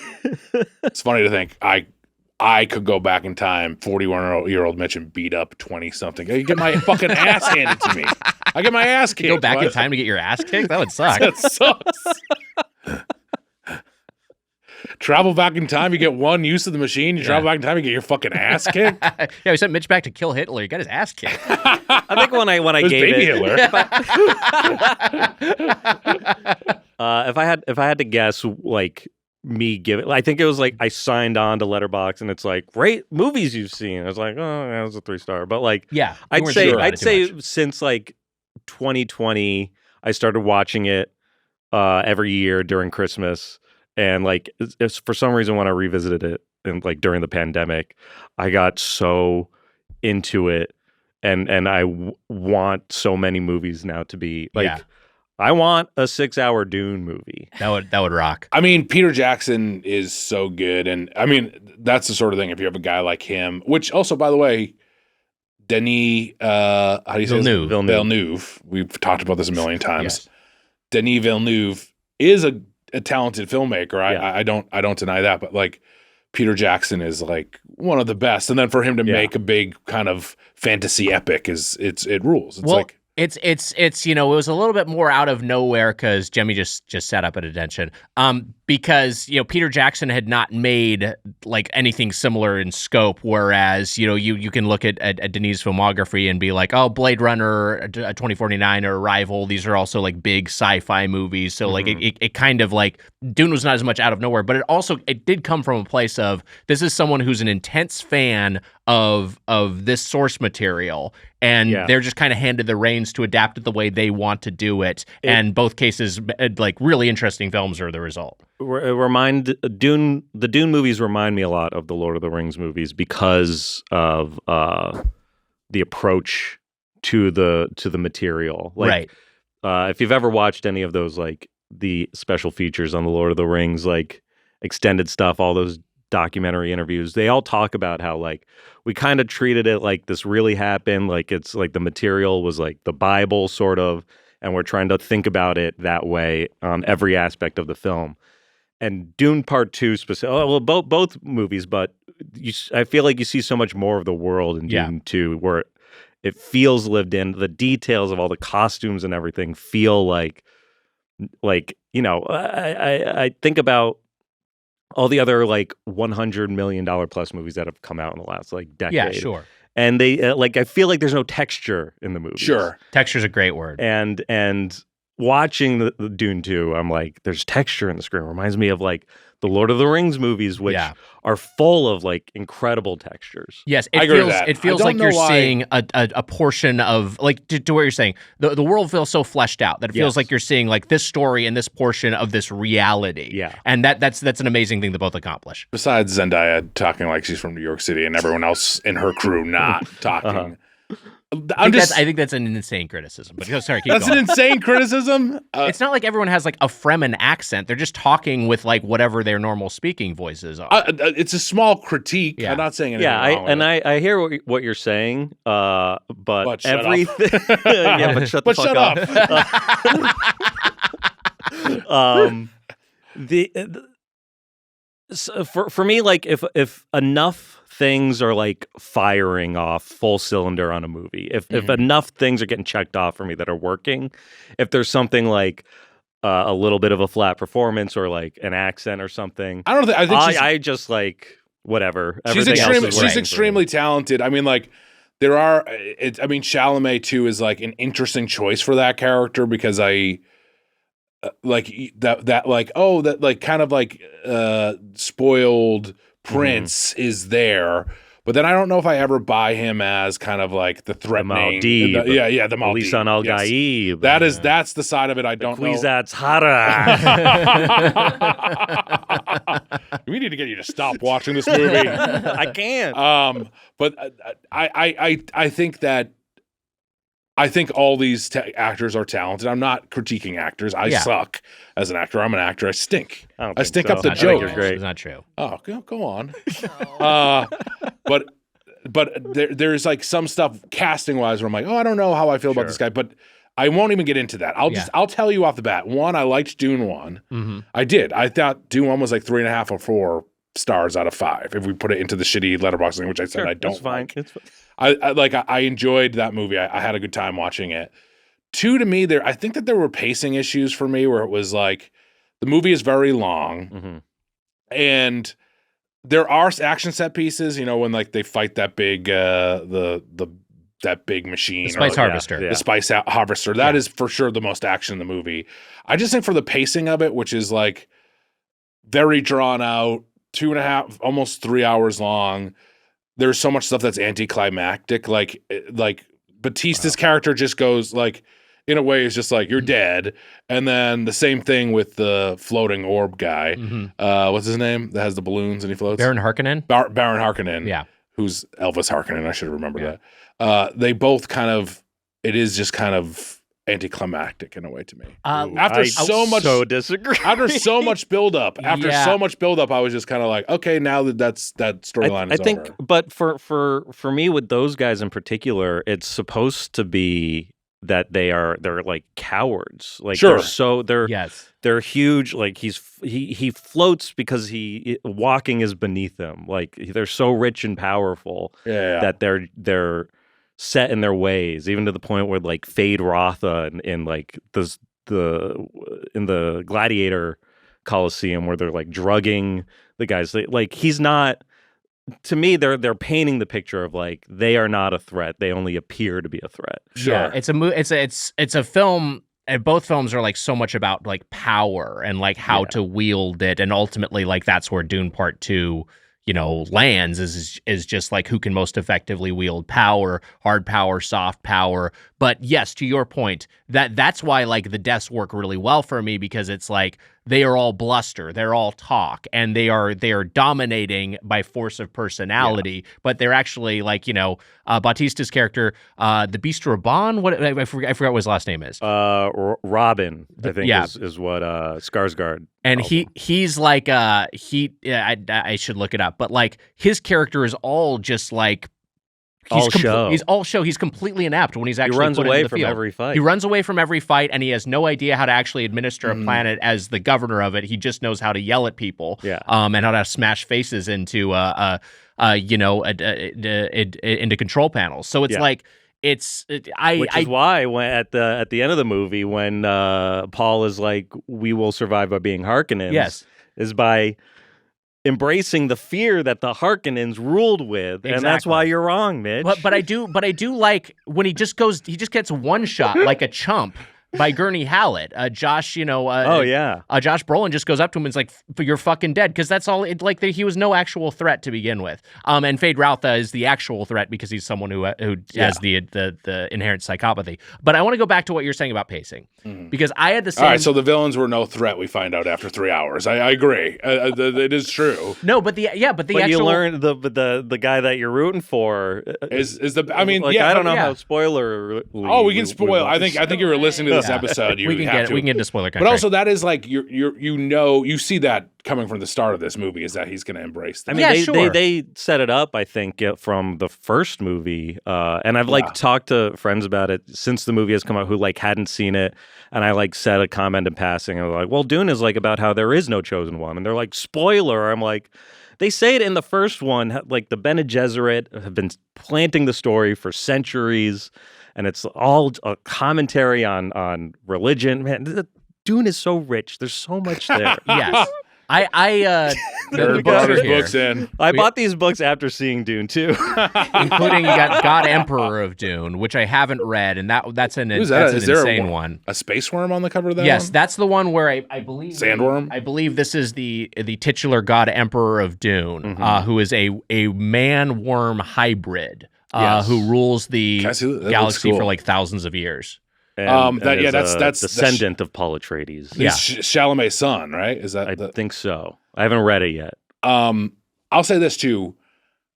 It's funny to think I could go back in time, 41-year-old Mitch, and beat up 20-something. I get my fucking ass handed to me. I get my ass kicked. Go back in time to get your ass kicked? That would suck. That sucks. Travel back in time, you get one use of the machine. You travel back in time, you get your fucking ass kicked. Yeah, we sent Mitch back to kill Hitler. He got his ass kicked. I think when I It was gave baby it, Hitler. if I had to guess, like me giving, I think it was like I signed on to Letterboxd, and it's like rate movies you've seen. I was like, oh, that was a 3-star, but like, Yeah. I'd say since like 2020, I started watching it every year during Christmas. And like, it's for some reason, when I revisited it and like during the pandemic, I got so into it, and I want so many movies now to be like, I want a 6-hour Dune movie. That would rock. I mean, Peter Jackson is so good, and I mean, that's the sort of thing. If you have a guy like him, which also, by the way, Denis, how do you say Villeneuve. We've talked about this a million times. Yes. Denis Villeneuve is a talented filmmaker. I don't deny that, but like Peter Jackson is like one of the best. And then for him to make a big kind of fantasy epic it rules. It's like it's it was a little bit more out of nowhere because Jemmy just sat up at attention. Because Peter Jackson had not made like anything similar in scope, whereas you can look at Denis' filmography and be like, oh, Blade Runner, 2049, or Arrival, these are also like big sci-fi movies. So like it kind of like Dune was not as much out of nowhere, but it did come from a place of this is someone who's an intense fan of this source material, and they're just kind of handed the reins to adapt it the way they want to do it. And both cases, like really interesting films are the result. The Dune movies remind me a lot of the Lord of the Rings movies because of the approach to the material. Like, if you've ever watched any of those, like the special features on the Lord of the Rings, like extended stuff, all those documentary interviews, they all talk about how like we kind of treated it like this really happened, like it's like the material was like the Bible sort of, and we're trying to think about it that way on every aspect of the film. And Dune Part 2 both movies, but I feel like you see so much more of the world in Dune 2, where it feels lived in. The details of all the costumes and everything feel like I think about all the other like $100 million plus movies that have come out in the last like decade. Yeah, sure. And they I feel like there's no texture in the movies. Sure, texture's a great word. And watching the Dune 2, I'm like, there's texture in the screen. It reminds me of like the Lord of the Rings movies, which are full of like incredible textures. Yes, it feels like you're seeing a portion of like to where you're saying the world feels so fleshed out that it feels like you're seeing like this story and this portion of this reality. Yeah, and that's an amazing thing to both accomplish. Besides Zendaya talking like she's from New York City and everyone else in her crew not talking. I think that's an insane criticism. But sorry, keep that's going. an insane criticism. It's not like everyone has like a Fremen accent. They're just talking with like whatever their normal speaking voices are. It's a small critique. Yeah. I'm not saying anything. I hear what you're saying. But everything. But shut the fuck up. For me, like if enough things are like firing off full cylinder on a movie, if enough things are getting checked off for me that are working, if there's something like a little bit of a flat performance or like an accent or something, I think I just like whatever. She's extremely talented. I mean, like there are. Chalamet too is like an interesting choice for that character because spoiled prince is there, but then I don't know if I ever buy him as kind of like the threatening, the Maldives, Lisan Al Gaib. That's the side of it I don't know. Kwisatz Haderach. We need to get you to stop watching this movie. I can't. But I think all these actors are talented. I'm not critiquing actors. I suck as an actor. I'm an actor. I stink. I stink up the joke. It's not true. Oh, go on. But there's like some stuff casting wise where I'm like, oh, I don't know how I feel about this guy. But I won't even get into that. I'll tell you off the bat. One, I liked Dune 1. Mm-hmm. I did. I thought Dune 1 was like 3.5 or 4 stars out of 5 if we put it into the shitty letterboxing, which I said I don't like. It's fine. I enjoyed that movie. I had a good time watching it. 2, to me, I think that there were pacing issues for me where it was like the movie is very long and there are action set pieces, you know, when like they fight that big that big machine, the spice harvester. The spice harvester. That is for sure the most action in the movie. I just think for the pacing of it, which is like very drawn out, 2.5, almost 3 hours long. There's so much stuff that's anticlimactic. Like Batista's character just goes like, in a way, it's just like you're dead, and then the same thing with the floating orb guy. What's his name? That has the balloons and he floats. Baron Harkonnen. Baron Harkonnen. Yeah. Who's Elvis Harkonnen? I should remember that. They both kind of. It is just kind of anticlimactic in a way to me. After so disagree. After so much buildup, I was just kind of like, okay, now that that storyline is over. I think, but for me with those guys in particular, it's supposed to be that they're like cowards. Like they're huge. Like he floats because walking is beneath him. Like they're so rich and powerful that they're set in their ways, even to the point where like Fade Rotha in like in the Gladiator Coliseum where they're like drugging the guys. Like he's not. To me, they're painting the picture of like they are not a threat; they only appear to be a threat. Sure. Yeah, it's a film. And both films are like so much about like power and like how to wield it, and ultimately like that's where Dune Part 2, you know, lands is just like who can most effectively wield power, hard power, soft power. But yes, to your point, that's why like the deaths work really well for me, because it's like they are all bluster, they're all talk, and they are dominating by force of personality. But they're actually like, you know, Bautista's character, the Beast Raban. What I forgot what his last name is. Robin, I think is what Skarsgård. And he's like I should look it up, but like his character is all just like. He's all show. He's completely inept when he's actually he runs put away into the from field. every fight. He runs away from every fight, and he has no idea how to actually administer a planet as the governor of it. He just knows how to yell at people, and how to smash faces into into control panels. So it's like which is why when at the end of the movie when Paul is like, "We will survive by being Harkonnens," is by embracing the fear that the Harkonnens ruled with, and that's why you're wrong, Mitch. But I do like when he just gets one shot like a chump by Gurney Hallett. Josh, Josh Brolin just goes up to him and is like, "You're fucking dead," because that's all. He was no actual threat to begin with. And Fade Rotha is the actual threat because he's someone who has the inherent psychopathy. But I want to go back to what you're saying about pacing, because I had the same. All right, so the villains were no threat. We find out after 3 hours. I agree. It is true. No, but you learn the guy that you're rooting for is the. I mean, I don't know how spoiler. We can spoil. I think you were listening to this episode. We can get into spoiler country. But also, that is like you see that coming from the start of this movie is that he's going to embrace that. I mean, they set it up, I think, from the first movie, and I've talked to friends about it since the movie has come out who like hadn't seen it, and I like said a comment in passing, and they're like, "Well, Dune is like about how there is no chosen one," and they're like, "Spoiler!" I'm like. They say it in the first one, like the Bene Gesserit have been planting the story for centuries, and it's all a commentary on religion. Man, Dune is so rich. There's so much there. Yes. The books in. I bought these books after seeing Dune too, including you got God Emperor of Dune, which I haven't read, and that's an insane one. A space worm on the cover of that? Yes, one? That's the one where I believe Sandworm. I believe this is the titular God Emperor of Dune, who is a man worm hybrid, who rules the galaxy for like thousands of years. That's descendant of Paul Atreides. He's Chalamet's son, right? Is that? I think so. I haven't read it yet. I'll say this too.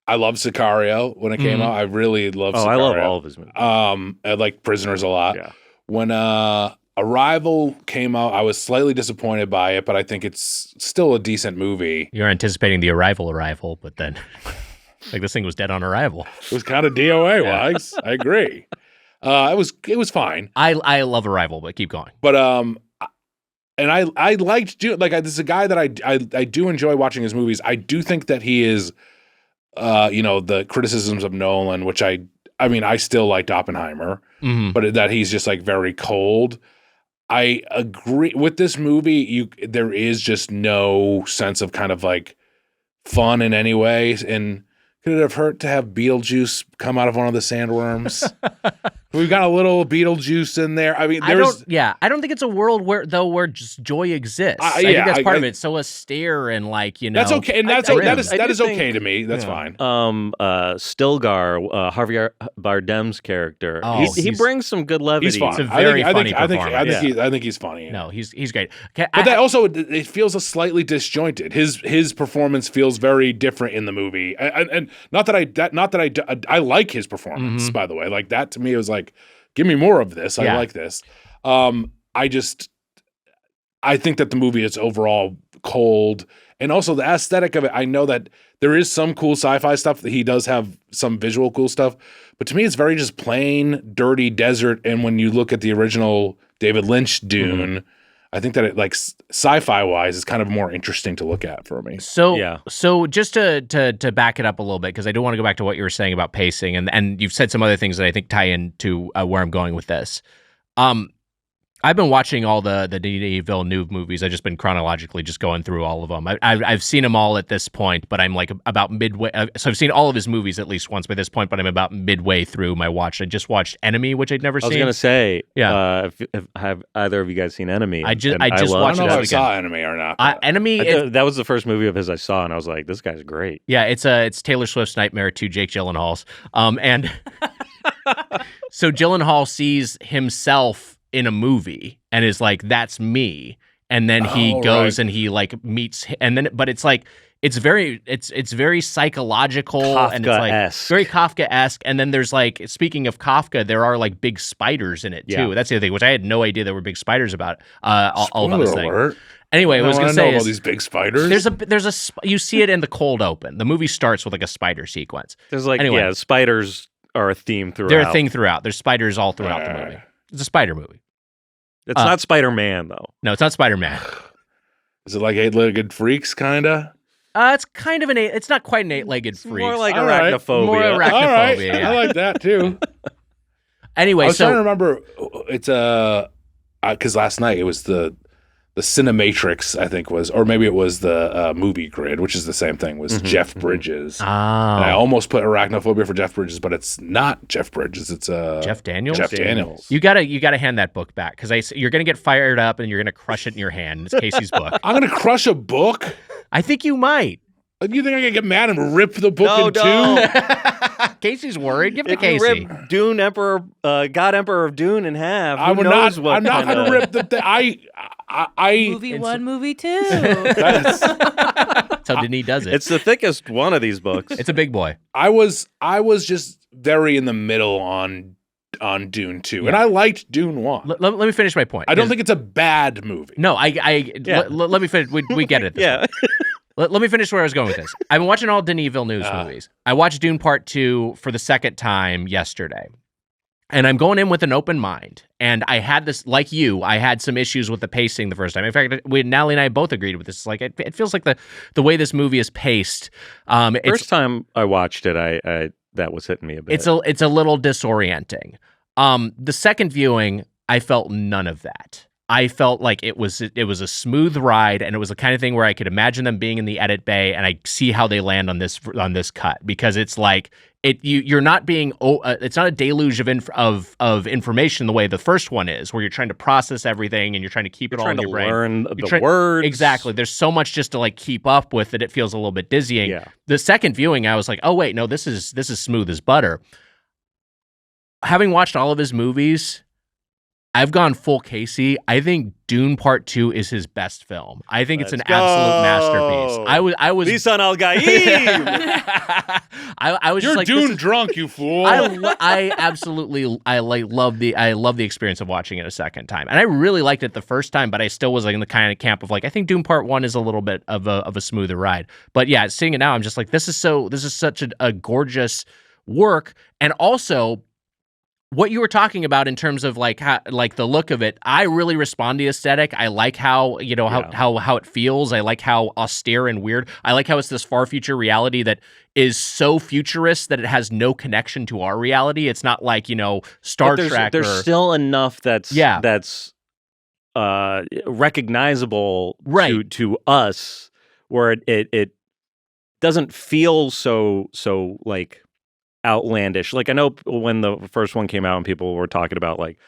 I love Sicario when it came out. I really love Sicario. I love all of his movies. I like Prisoners a lot. Yeah. When Arrival came out, I was slightly disappointed by it, but I think it's still a decent movie. You're anticipating the Arrival, but then like this thing was dead on arrival. It was kind of DOA, Wags. I agree. It was fine. I love Arrival, but keep going. But and I liked Dune. Like this is a guy that I do enjoy watching his movies. I do think that he is, the criticisms of Nolan, which I mean I still liked Oppenheimer, but that he's just like very cold. I agree with this movie. There is just no sense of kind of like fun in any way. And could it have hurt to have Beetlejuice come out of one of the sandworms? We've got a little Beetlejuice in there. I mean, I don't think it's a world where just joy exists. I think that's part of it. It's so austere and like, That's okay. And that is okay to me. That's fine. Stilgar, Javier Bardem's character, he brings some good levity. He's fun. It's a very funny performance. I think he's funny. No, he's great. But that also, it feels a slightly disjointed. His performance feels very different in the movie. And not that I like his performance, by the way. Like that to me was like, give me more of this. I like this. I think that the movie is overall cold, and also the aesthetic of it. I know that there is some cool sci-fi stuff. That he does have some visual cool stuff, but to me, it's very just plain, dirty desert. And when you look at the original David Lynch Dune, I think that it like sci-fi wise is kind of more interesting to look at for me. So just to back it up a little bit, because I do want to go back to what you were saying about pacing, and you've said some other things that I think tie into where I'm going with this. I've been watching all the Denis Villeneuve movies. I've just been chronologically just going through all of them. I've seen them all at this point, but I'm like about midway. So I've seen all of his movies at least once by this point, but I'm about midway through my watch. I just watched Enemy, which I'd never seen. I was going to say, have either of you guys seen Enemy? I just watched it. I don't know if I saw Enemy or not. Enemy. That was the first movie of his I saw, and I was like, this guy's great. Yeah, it's Taylor Swift's Nightmare to Jake Gyllenhaal's. And so Gyllenhaal sees himself in a movie and is like, that's me. And then he goes and he like meets, and then, but it's like, it's very psychological Kafka-esque. And it's like very Kafka-esque. And then there's like, speaking of Kafka, there are like big spiders in it too. Yeah. That's the other thing, which I had no idea there were big spiders about all about this thing. Anyway, I was going to say all these big spiders. You see it in the cold open. The movie starts with like a spider sequence. There's like, spiders are a theme throughout. They're a thing throughout. There's spiders all throughout the movie. It's a spider movie. It's not Spider-Man, though. No, it's not Spider-Man. Is it like Eight-Legged Freaks, kind of? It's kind of it's not quite an Eight-Legged Freaks. More like arachnophobia. More arachnophobia, all right. yeah. I like that, too. Anyway, I was trying to remember, it's because last night it was the Cinematrix, I think was, or maybe it was the Movie Grid, which is the same thing, was Jeff Bridges. Oh. And I almost put arachnophobia for Jeff Bridges, but it's not Jeff Bridges. It's Jeff Daniels. Jeff Daniels. You gotta hand that book back, because you're gonna get fired up and you're gonna crush it in your hand. It's Casey's book. I'm gonna crush a book? I think you might. You think I can get mad and rip the book in two? Casey's worried. Give it to Casey. Casey. Rip Dune God Emperor of Dune in half. I'm not gonna rip the thing. Movie 1, movie 2. That's how Denis does it. It's the thickest one of these books. It's a big boy. I was just very in the middle on Dune 2, and I liked Dune 1. Let me finish my point. I don't think it's a bad movie. No, let me finish. We get it. Yeah. Let me finish where I was going with this. I've been watching all Denis Villeneuve's movies. I watched Dune Part 2 for the second time yesterday. And I'm going in with an open mind. And I had this, like you, I had some issues with the pacing the first time. In fact, Natalie and I both agreed with this. It's like, it feels like the way this movie is paced. First time I watched it, I that was hitting me a bit. It's a little disorienting. The second viewing, I felt none of that. I felt like it was a smooth ride, and it was the kind of thing where I could imagine them being in the edit bay, and I see how they land on this cut, because it's like you're not being it's not a deluge of information the way the first one is, where you're trying to process everything and you're trying to keep it all in your brain. Learn the words. Exactly. There's so much just to like keep up with that it feels a little bit dizzying. Yeah. The second viewing, I was like, oh wait, no, this is smooth as butter. Having watched all of his movies, I've gone full Casey. I think Dune Part 2 is his best film. I think it's an absolute masterpiece. I was Lisan Al-Gaib. I was You're just like, Dune drunk, you fool. I absolutely love the experience of watching it a second time. And I really liked it the first time, but I still was like in the kind of camp of like, I think Dune Part 1 is a little bit of a smoother ride. But yeah, seeing it now, I'm just like, this is such a gorgeous work. And also, what you were talking about in terms of like the look of it, I really respond to the aesthetic. I like how how it feels. I like how austere and weird. I like how it's this far future reality that is so futurist that it has no connection to our reality. It's not like Star Trek. There's still enough that's recognizable to us, where it doesn't feel so like outlandish. Like, I know when the first one came out and people were talking about like,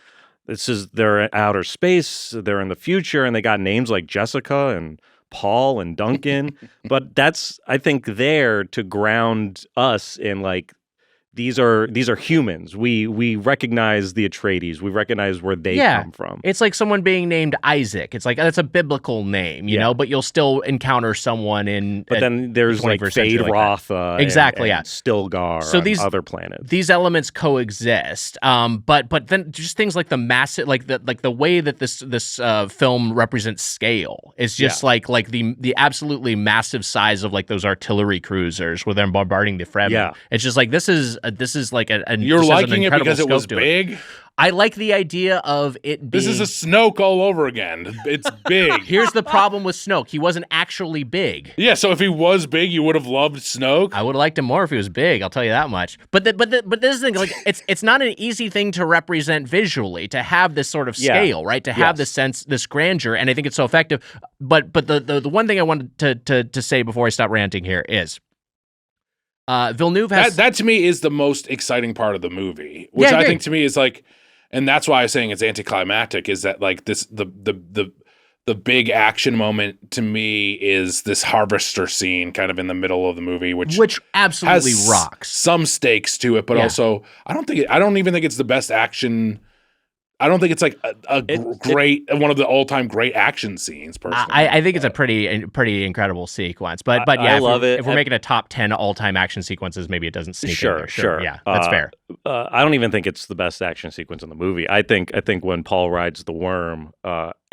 they're in outer space, they're in the future, and they got names like Jessica and Paul and Duncan. But that's, I think, there to ground us in like, these are humans. We recognize the Atreides. We recognize where they come from. It's like someone being named Isaac. It's like, that's a biblical name, you know, but you'll still encounter someone in. But then there's like Fade Rotha, exactly, and Stilgar, so these other planets. These elements coexist. But then just things like the massive, like the way that this film represents scale is just like the absolutely massive size of like those artillery cruisers where they're bombarding the Fremen. Yeah. It's just like this is like you're liking it because it was big. I like the idea of it being... This is a Snoke all over again. It's big. Here's the problem with Snoke. He wasn't actually big. Yeah, so if he was big, you would have loved Snoke? I would have liked him more if he was big, I'll tell you that much. But this is the thing, like, it's not an easy thing to represent visually, to have this sort of scale, right? To have this sense, this grandeur, and I think it's so effective. But the one thing I wanted to say before I stop ranting here is... Villeneuve has... That to me is the most exciting part of the movie, which I think to me is like... And that's why I was saying it's anticlimactic, is that like the big action moment to me is this harvester scene kind of in the middle of the movie, which absolutely rocks. Some stakes to it, but also I don't even think it's the best action. I don't think it's like one of the all-time great action scenes. Personally, I think it's a pretty incredible sequence. But yeah, I love it. If we're making a top 10 all-time action sequences, maybe it doesn't sneak in there. Sure, yeah, that's fair. I don't even think it's the best action sequence in the movie. I think when Paul rides the worm,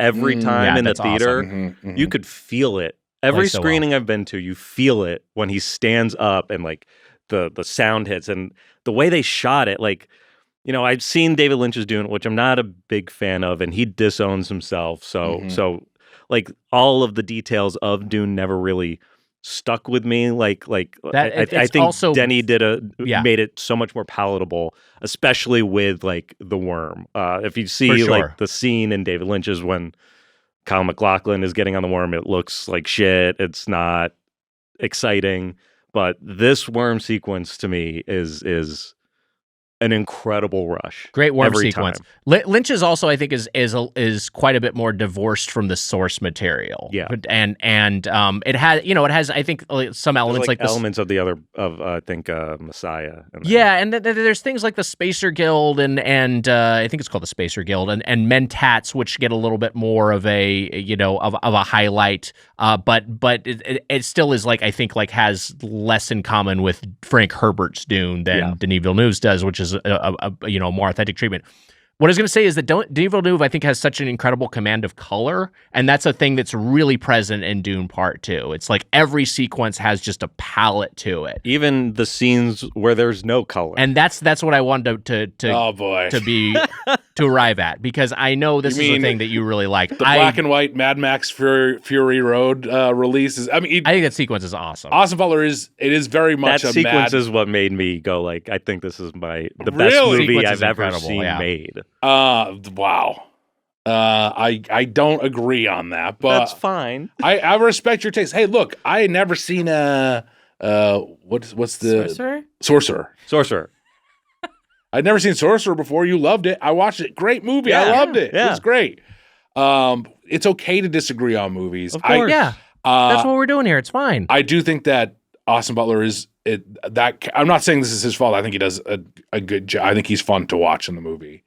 every time in the theater, awesome. You could feel it. Every screening I've been to, you feel it when he stands up and like the sound hits, and the way they shot it, like. You know, I've seen David Lynch's Dune, which I'm not a big fan of, and he disowns himself. So like all of the details of Dune never really stuck with me. I think also, Denny made it so much more palatable, especially with like the worm. If you see like the scene in David Lynch's when Kyle MacLachlan is getting on the worm, it looks like shit. It's not exciting, but this worm sequence to me is an incredible rush. Great worm sequence. Lynch is also, I think, is quite a bit more divorced from the source material. Yeah, and it has I think some elements like elements of the other I think Messiah. And there's things like the Spacer Guild and I think it's called the Spacer Guild and Mentats, which get a little bit more of a of a highlight. But it still is like I think like has less in common with Frank Herbert's Dune than Denis Villeneuve's does, which is a more authentic treatment. What I was going to say is that Denis Villeneuve, I think, has such an incredible command of color, and that's a thing that's really present in Dune Part 2. It's like every sequence has just a palette to it. Even the scenes where there's no color. And that's what I wanted to arrive at, because I know this is a thing that you really like. The black and white Mad Max Fury Road releases. I think that sequence is awesome. Austin Butler is very much that sequence is what made me go like, I think this is the best movie I've ever seen made. Wow. I don't agree on that, but that's fine. I respect your taste. Hey, look, I had never seen what's the Sorcerer. I'd never seen Sorcerer before. You loved it. I watched it. Great movie. I loved it. Yeah. It was great. It's okay to disagree on movies. Of course. That's what we're doing here. It's fine. I do think that Austin Butler I'm not saying this is his fault. I think he does a good job. I think he's fun to watch in the movie.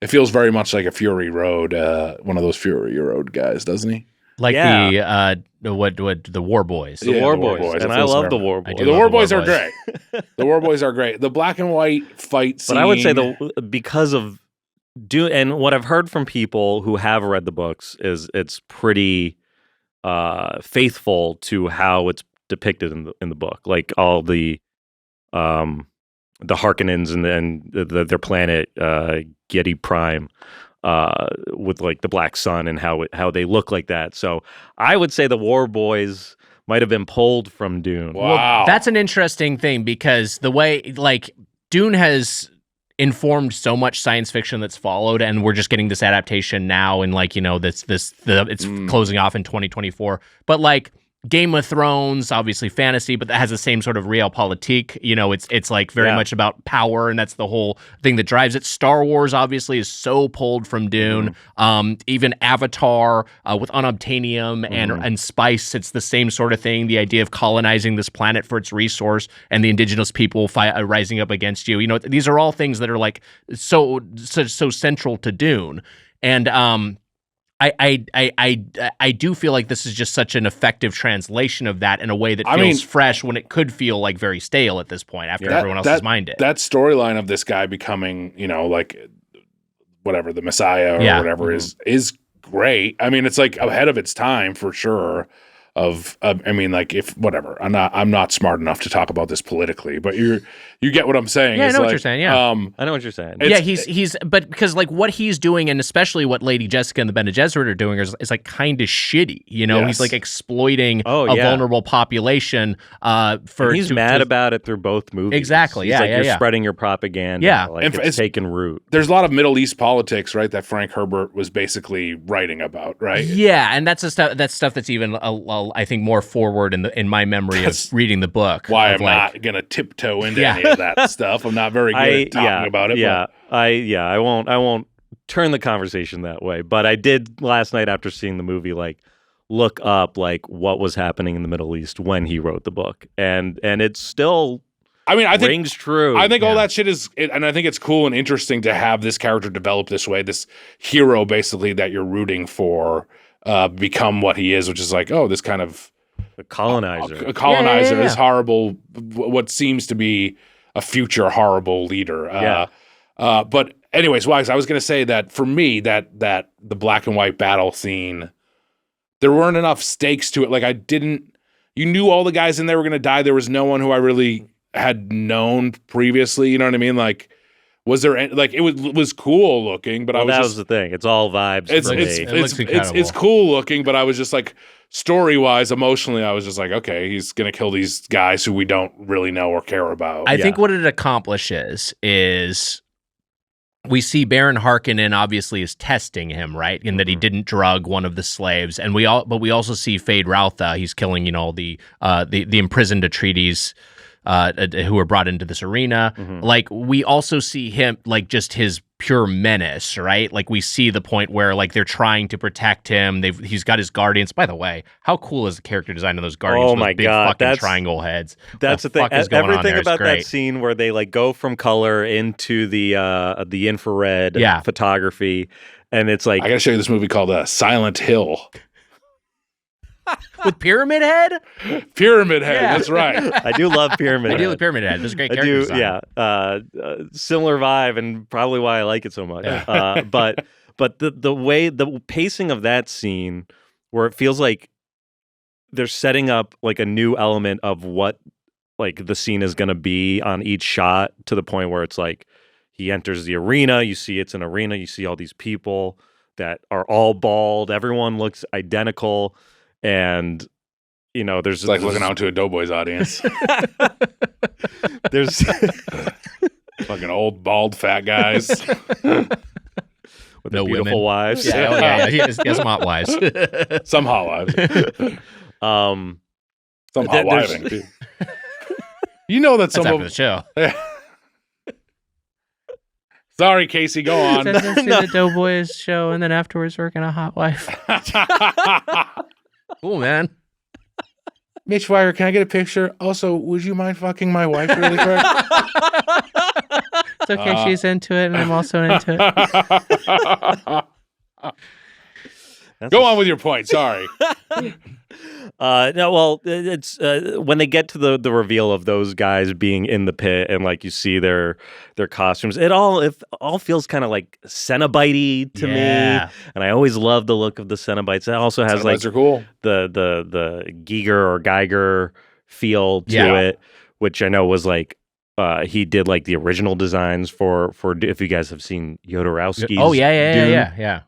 It feels very much like a Fury Road, one of those Fury Road guys, doesn't he? Like the War Boys. The War Boys. And I love the War Boys. The War Boys are great. The War Boys are great. The black and white fight scene. But I would say because of Dune, and what I've heard from people who have read the books is it's pretty faithful to how it's depicted in the book. Like all the Harkonnens and their planet Getty Prime with like the Black Sun and how they look like that. So I would say the War Boys might have been pulled from Dune. Wow. Well, that's an interesting thing because the way like Dune has informed so much science fiction that's followed, and we're just getting this adaptation now, and like it's closing off in 2024. But like Game of Thrones, obviously fantasy, but that has the same sort of realpolitik. It's like very much about power, and that's the whole thing that drives it. Star Wars obviously is so pulled from Dune. Even Avatar with unobtainium and spice, it's the same sort of thing. The idea of colonizing this planet for its resource and the indigenous people rising up against you. These are all things that are like so central to Dune, and I do feel like this is just such an effective translation of that in a way that feels fresh when it could feel like very stale at this point after everyone else has mined it. That storyline of this guy becoming, like whatever, the Messiah or whatever is great. I mean, it's like ahead of its time for sure. If whatever, I'm not smart enough to talk about this politically, but you get what I'm saying. Yeah, I know what you're saying. Yeah, I know what you're saying. Yeah, but because like what he's doing, and especially what Lady Jessica and the Bene Gesserit are doing, is like kind of shitty. He's like exploiting a vulnerable population. He's mad about it through both movies. Exactly. He's you're spreading your propaganda. Yeah, like it's taken root. There's a lot of Middle East politics, right? That Frank Herbert was basically writing about, right? Yeah, and that's stuff that's even I think more forward in my memory of reading the book. Why I'm not gonna tiptoe into any of that stuff. I'm not very good at talking about it. Yeah, but. I won't turn the conversation that way. But I did last night after seeing the movie, like look up like what was happening in the Middle East when he wrote the book, and it's still. I think rings true. I think all that shit is, and I think it's cool and interesting to have this character develop this way. This hero, basically, that you're rooting for. Become what he is, which is like, this kind of a colonizer. A colonizer, this horrible, what seems to be a future horrible leader. But anyways, Wags, I was going to say that for me, that the black and white battle scene, there weren't enough stakes to it. Like you knew all the guys in there were going to die. There was no one who I really had known previously. You know what I mean? Like, was there it was cool looking, but that was the thing. It's all vibes. It's cool looking, but I was just like story wise, emotionally, I was just like, okay, he's gonna kill these guys who we don't really know or care about. I think what it accomplishes is we see Baron Harkonnen obviously is testing him, right, in that he didn't drug one of the slaves, and we also see Fade Routha. He's killing the imprisoned Atreides. Who were brought into this arena. Like we also see him like just his pure menace, right? Like we see the point where like they're trying to protect him. He's got his guardians. By the way, how cool is the character design of those guardians? Oh my big god, fucking triangle heads. That's the thing. Everything about that scene where they like go from color into the infrared photography, and it's like I gotta show you this movie called Silent Hill. With Pyramid Head? Pyramid Head, that's right. I do love Pyramid Head. I do love Pyramid Head. This is a great character design. Similar vibe, and probably why I like it so much. But the way, the pacing of that scene, where it feels like they're setting up like a new element of what like the scene is going to be on each shot, to the point where it's like he enters the arena, you see it's an arena, you see all these people that are all bald, everyone looks identical. And there's like looking out to a Doughboys audience. There's fucking old bald fat guys with no beautiful women. Wives. Yeah, he has some hot wives. Some hot wives. Some hot wiving. You know that some That's of after the show. Sorry, Casey, go on. See the Doughboys show, and then afterwards working a hot wife. Cool, man. Mitch Wire, can I get a picture? Also, would you mind fucking my wife really quick? It's okay, she's into it, and I'm also into it. Go on with your point. Sorry. No, well, it's when they get to the reveal of those guys being in the pit, and like you see their costumes, it all feels kind of like Cenobite to me, and I always love the look of the Cenobites. It also has Cenobites are cool. the Giger or Geiger feel to it, which I know was like he did like the original designs for if you guys have seen Jodorowsky's yeah.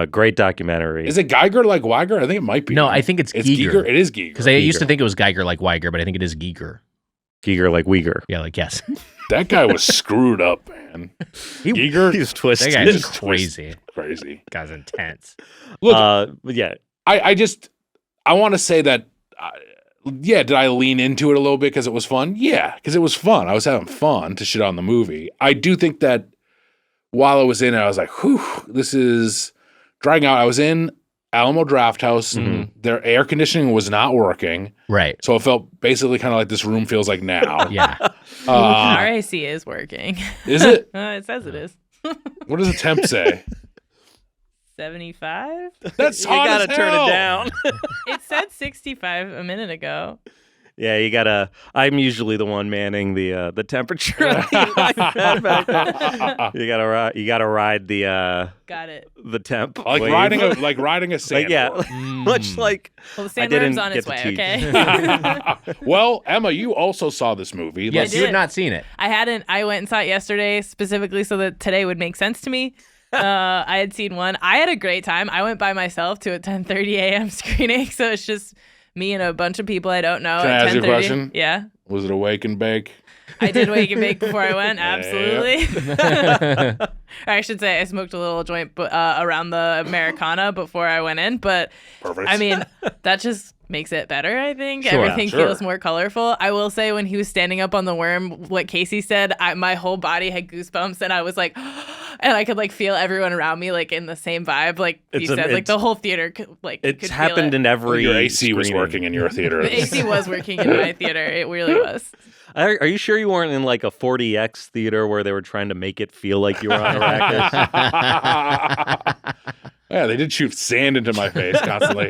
Great documentary. Is it Geiger like Weiger? I think it might be. No, I think it's Giger. It is Giger. Because I used to think it was Geiger like Weiger, but I think it is Giger. Giger like Uyghur. Yeah, like, yes. That guy was screwed up, man. Giger? He's twisted. That guy's crazy. Crazy. Guy's intense. Look, yeah. I want to say that, did I lean into it a little bit because it was fun? Yeah, because it was fun. I was having fun to shit on the movie. I do think that while I was in it, I was like, whew, this is dragging out. I was in Alamo Draft House. Their air conditioning was not working. Right. So it felt basically kind of like this room feels like now. Yeah. Our AC is working. Is it? It says it is. What does the temp say? 75? That's You hot gotta as turn hell. it down. It said 65 a minute ago. Yeah, you gotta. I'm usually the one manning the temperature. On the iPad back there. You gotta ride the Got it. the temp. Like wave. riding a sandboard. Like, yeah, much like Well, the I sandworm's didn't on get its to way, teach. okay? Well, Emma, you also saw this movie. Yes, I you had did. not seen it. I hadn't. I went and saw it yesterday specifically so that today would make sense to me. I had seen one. I had a great time. I went by myself to a 10:30 a.m. screening, so it's just me and a bunch of people I don't know. Can I at ask you a 10:30. question? Yeah, Was it a wake and bake? I did wake and bake before I went. Yeah. Absolutely. Or I should say I smoked a little joint around the Americana before I went in, but Perfect. I mean that just makes it better. I think Sure. everything Sure. feels more colorful. I will say when he was standing up on the worm, what Casey said, my whole body had goosebumps, and I was like, and I could like feel everyone around me like in the same vibe, like you said, like the whole theater could like it's could happened feel in every. Your AC was screening. working in your theater. it. The AC was working in my theater. It really was. Are you sure you weren't in like a 40X theater where they were trying to make it feel like you were on Arrakis? Yeah, they did shoot sand into my face constantly.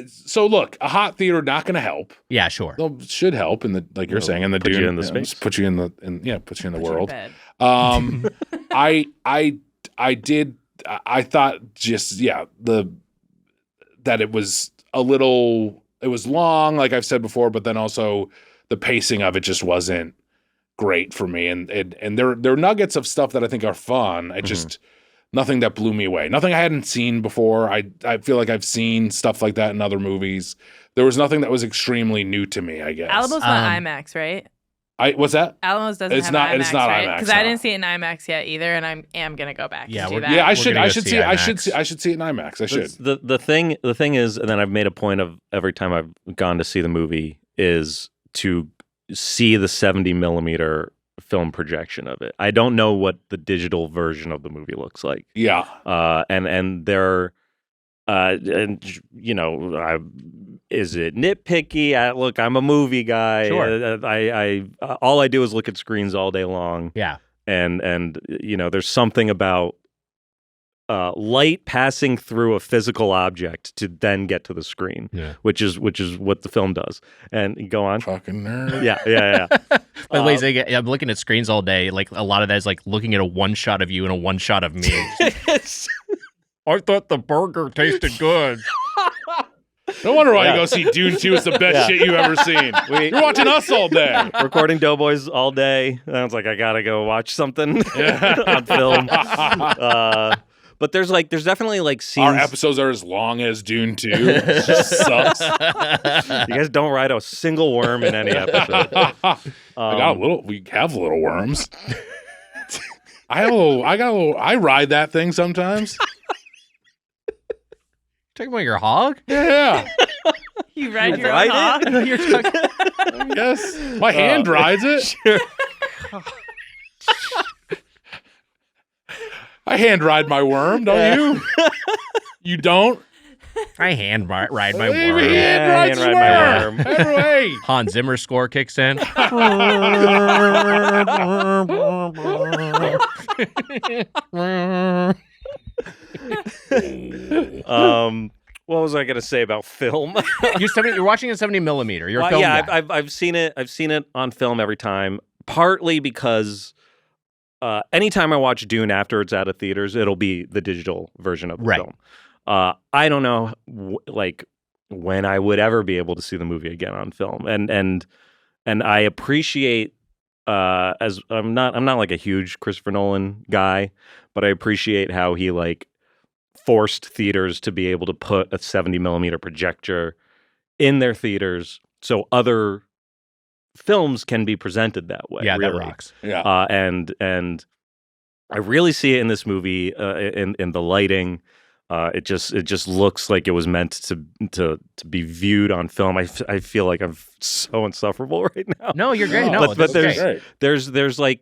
So look, a hot theater not going to help. Yeah, sure. Though it should help in the like you're saying in the put you Dune, in the space. put you in the puts you in the world. Bed. I thought just that it was it was long, like I've said before, but then also the pacing of it just wasn't great for me. And there are nuggets of stuff that I think are fun. I just nothing that blew me away. Nothing I hadn't seen before. I feel like I've seen stuff like that in other movies. There was nothing that was extremely new to me, I guess. Alamo's not IMAX, right? What's that? Alamos doesn't It's have not- IMAX, it's not right? IMAX, Because I no. didn't see it in IMAX yet either, and I am gonna go back. Yeah, and do we're- that. Yeah, I We're should gonna go see see it. I IMAX. should see it in IMAX. I should. The thing is, and then I've made a point of every time I've gone to see the movie is to see the 70 millimeter film projection of it. I don't know what the digital version of the movie looks like. Yeah. And there, and you know, is it nitpicky? Look, I'm a movie guy. Sure. I all I do is look at screens all day long. Yeah. And you know, there's something about light passing through a physical object to then get to the screen, which is what the film does. And go on. Fucking nerd. Yeah. By the way, Zig, I'm looking at screens all day. Like a lot of that is like looking at a one shot of you and a one shot of me. I thought the burger tasted good. No wonder why you go see Dune 2 is the best shit you've ever seen. You're watching us all day. Recording Doughboys all day. And I was like, I gotta go watch something on film. But there's definitely like scenes. Our episodes are as long as Dune 2. It just sucks. You guys don't ride a single worm in any episode. We have little worms. I ride that thing sometimes. Talking about your hog? Yeah. You ride your ride own it? hog? You're talking. Yes. My hand rides it. Sure. I hand ride my worm, don't you? You don't? I hand ride my Maybe worm. he hand Yeah, rides hand his ride my worm. worm. Hey. Hans Zimmer score kicks in. What was I gonna say about film? You're watching a 70 millimeter. You're a Well, film yeah, guy. I've seen it. I've seen it on film every time. Partly because anytime I watch Dune after it's out of theaters, it'll be the digital version of the Right. film. I don't know, when I would ever be able to see the movie again on film, and I appreciate as I'm not like a huge Christopher Nolan guy, but I appreciate how he like forced theaters to be able to put a 70 millimeter projector in their theaters so other films can be presented that way. Yeah, really. that rocks. Yeah. And I really see it in this movie in the lighting. It just looks like it was meant to be viewed on film. I feel like I'm so insufferable right now. No, you're great. No, but it's great. there's like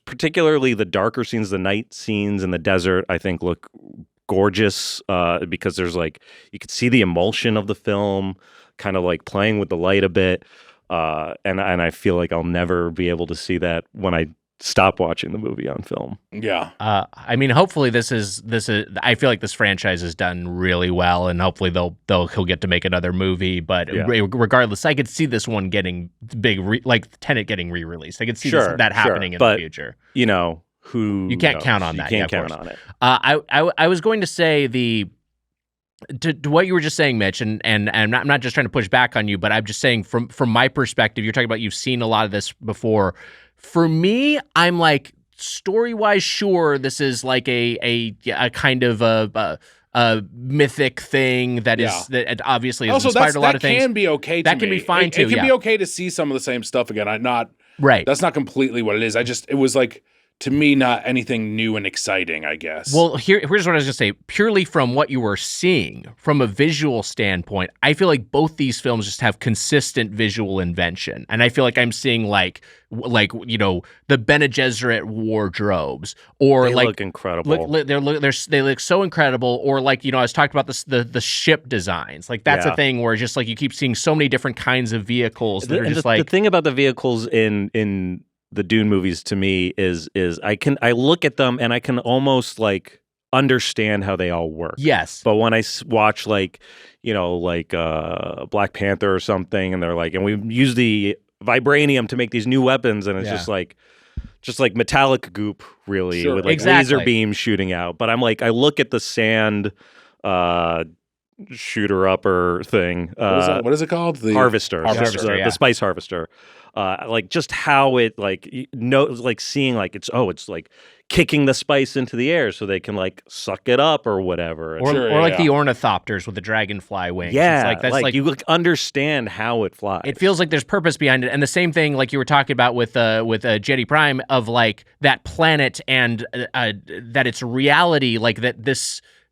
particularly the darker scenes, the night scenes in the desert, I think look gorgeous because there's like you could see the emulsion of the film kind of like playing with the light a bit. And I feel like I'll never be able to see that when I stop watching the movie on film. Yeah. I mean, hopefully this is. I feel like this franchise is done really well, and hopefully he'll get to make another movie. But regardless, I could see this one getting big, like Tenet getting re-released. I could see that happening in the future. You know, you can't count on that. You can't count on it. I was going to say to what you were just saying, Mitch, and I'm not just trying to push back on you, but I'm just saying from my perspective, you're talking about you've seen a lot of this before. For me, I'm like story-wise, sure, this is like a kind of a mythic thing that obviously has inspired a lot of things. That can be okay. That can be fine too. It can be okay to see some of the same stuff again. Right. That's not completely what it is. It was like, to me, not anything new and exciting, I guess. Well, here's what I was going to say. Purely from what you were seeing, from a visual standpoint, I feel like both these films just have consistent visual invention. And I feel like I'm seeing like you know, the Bene Gesserit wardrobes, or they look incredible. They look so incredible. Or like, you know, I was talking about the ship designs. Like that's a thing where just like you keep seeing so many different kinds of vehicles that are just like the thing about the vehicles in the Dune movies to me is I look at them and I can almost like understand how they all work. Yes. But when I watch like, you know, like Black Panther or something, and they're like, and we use the vibranium to make these new weapons, and it's just like metallic goop, really, with like laser beams shooting out. But I'm like, I look at the sand shooter upper thing. What is it called? The harvester. The spice harvester. Like just how it like seeing like it's like kicking the spice into the air so they can like suck it up or whatever. Or like the ornithopters with the dragonfly wings. Yeah, it's like you understand how it flies. It feels like there's purpose behind it. And the same thing like you were talking about with Jedi Prime, of like that planet and that it's reality, like that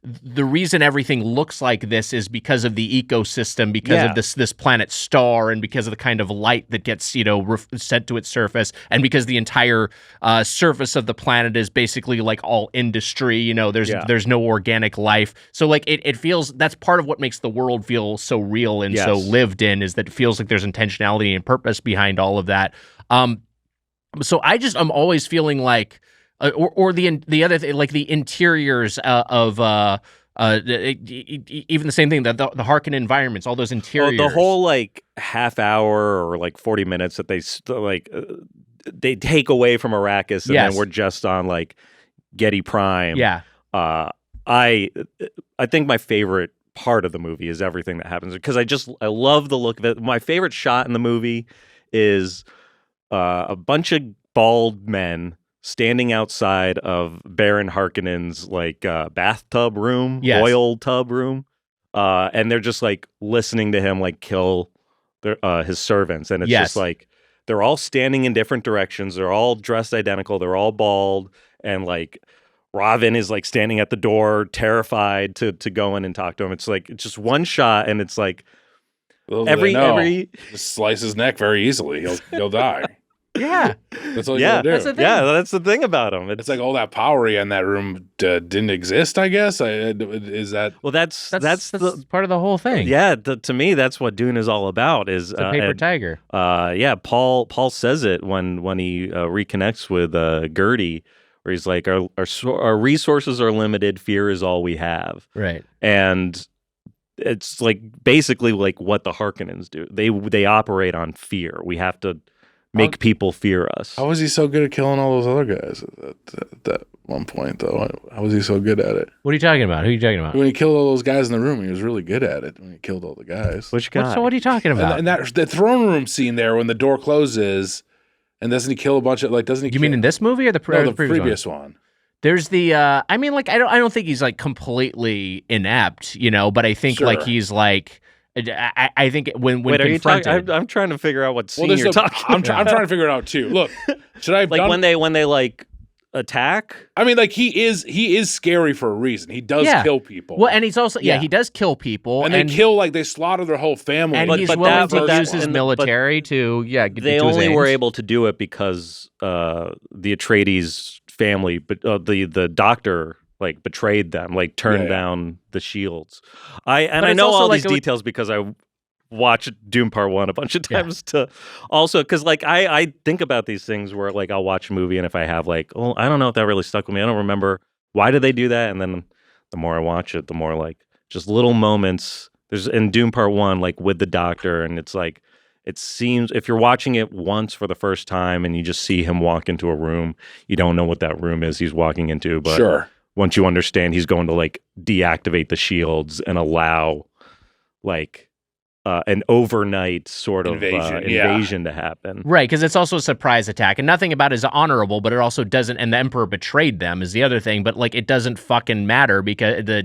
the reason everything looks like this is because of the ecosystem, because of this planet star, and because of the kind of light that gets, you know, sent to its surface, and because the entire surface of the planet is basically like all industry. You know, there's no organic life. So like it feels, that's part of what makes the world feel so real and so lived in, is that it feels like there's intentionality and purpose behind all of that. So I'm always feeling like. Or the other thing, like the interiors of even the same thing, the Harkonnen environments, all those interiors. The whole like half hour or like 40 minutes that they take away from Arrakis, and then we're just on like Getty Prime. Yeah. I think my favorite part of the movie is everything that happens, because I love the look of it. My favorite shot in the movie is a bunch of bald men standing outside of Baron Harkonnen's like bathtub room, oil tub room, and they're just like listening to him like kill his servants, and it's just like they're all standing in different directions, they're all dressed identical, they're all bald, and like Robin is like standing at the door, terrified to go in and talk to him. It's like it's just one shot, and it's like every just slice his neck very easily. He'll die. Yeah, that's all you gotta do. That's the thing. Yeah, that's the thing about him. It's like all that power in that room didn't exist, I guess. Is that? Well, that's part of the whole thing. Yeah, to me, that's what Dune is all about. Is the paper tiger. Paul says it when he reconnects with Gertie, where he's like, our resources are limited. Fear is all we have. Right. And it's like basically like what the Harkonnens do. They operate on fear. We have to make people fear us. How was he so good at killing all those other guys at that one point, though? How was he so good at it? What are you talking about? Who are you talking about? When he killed all those guys in the room, he was really good at it. When he killed all the guys. Which guy? So what are you talking about? And that the throne room scene there, when the door closes, And doesn't he kill a bunch of doesn't he? You mean in this movie or the previous one? There's the I mean, like, I don't think he's like completely inept, but I think like he's like I think when Wait, confronted, are you talking? I'm trying to figure out what scene you're talking. I'm trying to figure it out too. Look, should I have like done... when they like attack? I mean, like he is scary for a reason. He does kill people. Well, and he's also he does kill people, and they slaughter their whole family. And he's willing to use his military to get they to his only aims. were able to do it because the Atreides family, but the doctor like betrayed them, like turned down the shields. I know all these details because I watched Dune Part 1 a bunch of times to also because like I think about these things where like I'll watch a movie and if I have like, oh, I don't know if that really stuck with me. I don't remember why did they do that, and then the more I watch it, the more like just little moments. There's in Dune Part 1 like with the doctor, and it's like it seems if you're watching it once for the first time and you just see him walk into a room, you don't know what that room is he's walking into, but once you understand he's going to like deactivate the shields and allow like an overnight sort of invasion to happen. Right, because it's also a surprise attack, and nothing about it is honorable, but it also doesn't, and the Emperor betrayed them is the other thing, but like it doesn't fucking matter because the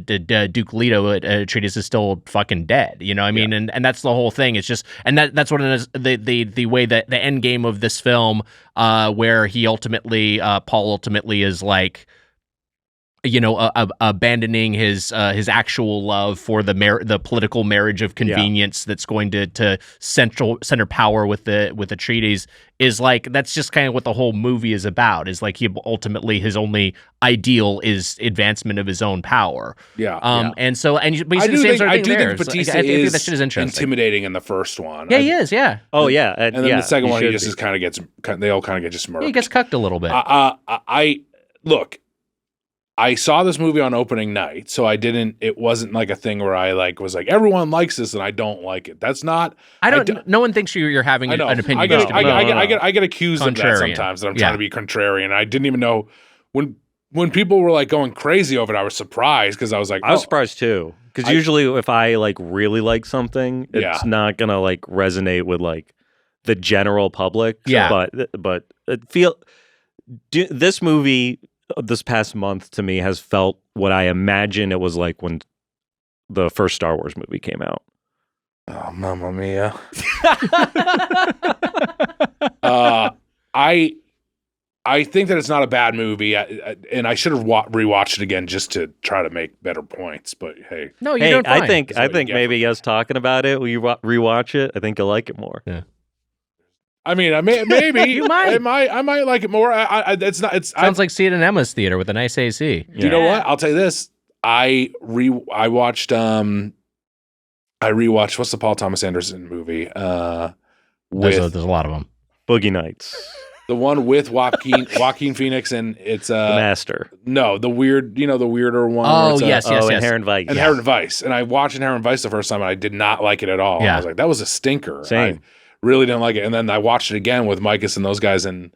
Duke Leto Atreides is still fucking dead, you know what I mean? And that's the whole thing. It's just, and that's what it is, the way that the end game of this film, where he ultimately, Paul ultimately is like, abandoning his actual love for the political marriage of convenience that's going to center power with the treaties is like that's just kind of what the whole movie is about. Is like he ultimately his only ideal is advancement of his own power. And so but you see the same sort of thing there. Batista I think that shit is interesting. Intimidating in the first one. Yeah, he is. Yeah. Oh yeah, and then the second one he just is kind of gets. They all kind of get just murdered. He gets cucked a little bit. Look. I saw this movie on opening night, so it wasn't like a thing where I like was like, everyone likes this and I don't like it. That's not. No one thinks you're having an opinion. I get accused of that sometimes that I'm trying to be contrarian. I didn't even know when people were like going crazy over it, I was surprised because I was like, I was surprised too. Because usually if I like really like something, it's not gonna like resonate with like the general public. Yeah. But this movie this past month to me has felt what I imagine it was like when the first Star Wars movie came out. Oh, Mamma Mia. I think that it's not a bad movie, and I should have rewatched it again just to try to make better points. But hey, no, you're doing fine. I think maybe us talking about it, will you rewatch it? I think you'll like it more. Yeah. I mean, maybe you might. I might like it more. It's not. It sounds like see it in Emma's theater with a nice AC. You know what? I'll tell you this. I rewatched what's the Paul Thomas Anderson movie? There's a lot of them. Boogie Nights. The one with Joaquin Phoenix, and it's The Master. No, the weirder one. Oh yes. Inherent Vice. Inherent Vice. And I watched Inherent Vice the first time, and I did not like it at all. Yeah. I was like, that was a stinker. Same. I really didn't like it. And then I watched it again with Micus and those guys, and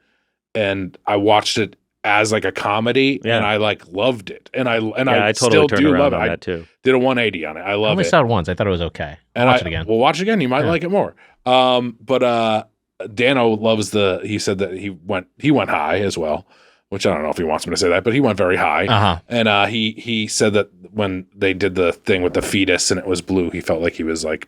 I watched it as like a comedy, and I like loved it. And I totally still do love it. I did a 180 on it. I love it. I only saw it once. I thought it was okay. Watch it again. Well, watch it again. You might like it more. But Dano loves he said that he went high as well, which I don't know if he wants me to say that, but he went very high. Uh-huh. And he said that when they did the thing with the fetus and it was blue, he felt like he was like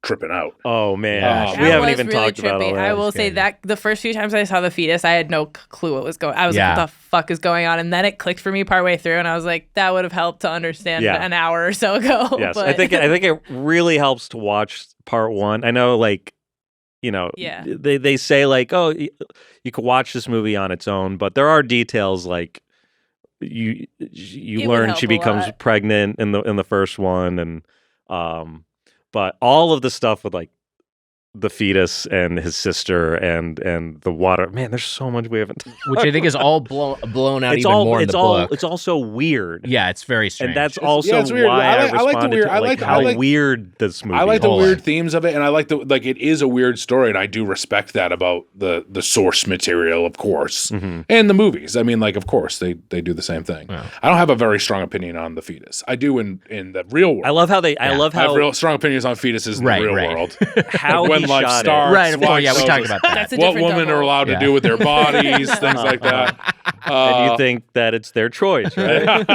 tripping out. Oh man, we haven't even talked about all that. I will say that the first few times I saw the fetus, I had no clue what was going on. I was like, what the fuck is going on? And then it clicked for me partway through, and I was like, that would have helped to understand an hour or so ago. Yes, but... I think it really helps to watch part one. I know, like, you know, they say like, oh, you could watch this movie on its own, but there are details like you learn she becomes pregnant in the first one, and but all of the stuff with like the fetus and his sister and the water, man, there's so much we haven't which I think is all blown out more in the book. It's also weird. Yeah, it's very strange. And that's also why I responded to how weird this movie is. I like the weird themes of it, and I like it is a weird story, and I do respect that about the source material, of course, and the movies. I mean, like, of course, they do the same thing. Yeah. I don't have a very strong opinion on the fetus. I do in the real world. I love how I have real strong opinions on fetuses in the real world. How he life shot it. starts. Right. Well, why yeah, we it talked goes, about that. That's a what different women are double. allowed to Yeah. do with their bodies, things like that. And you think that it's their choice, right?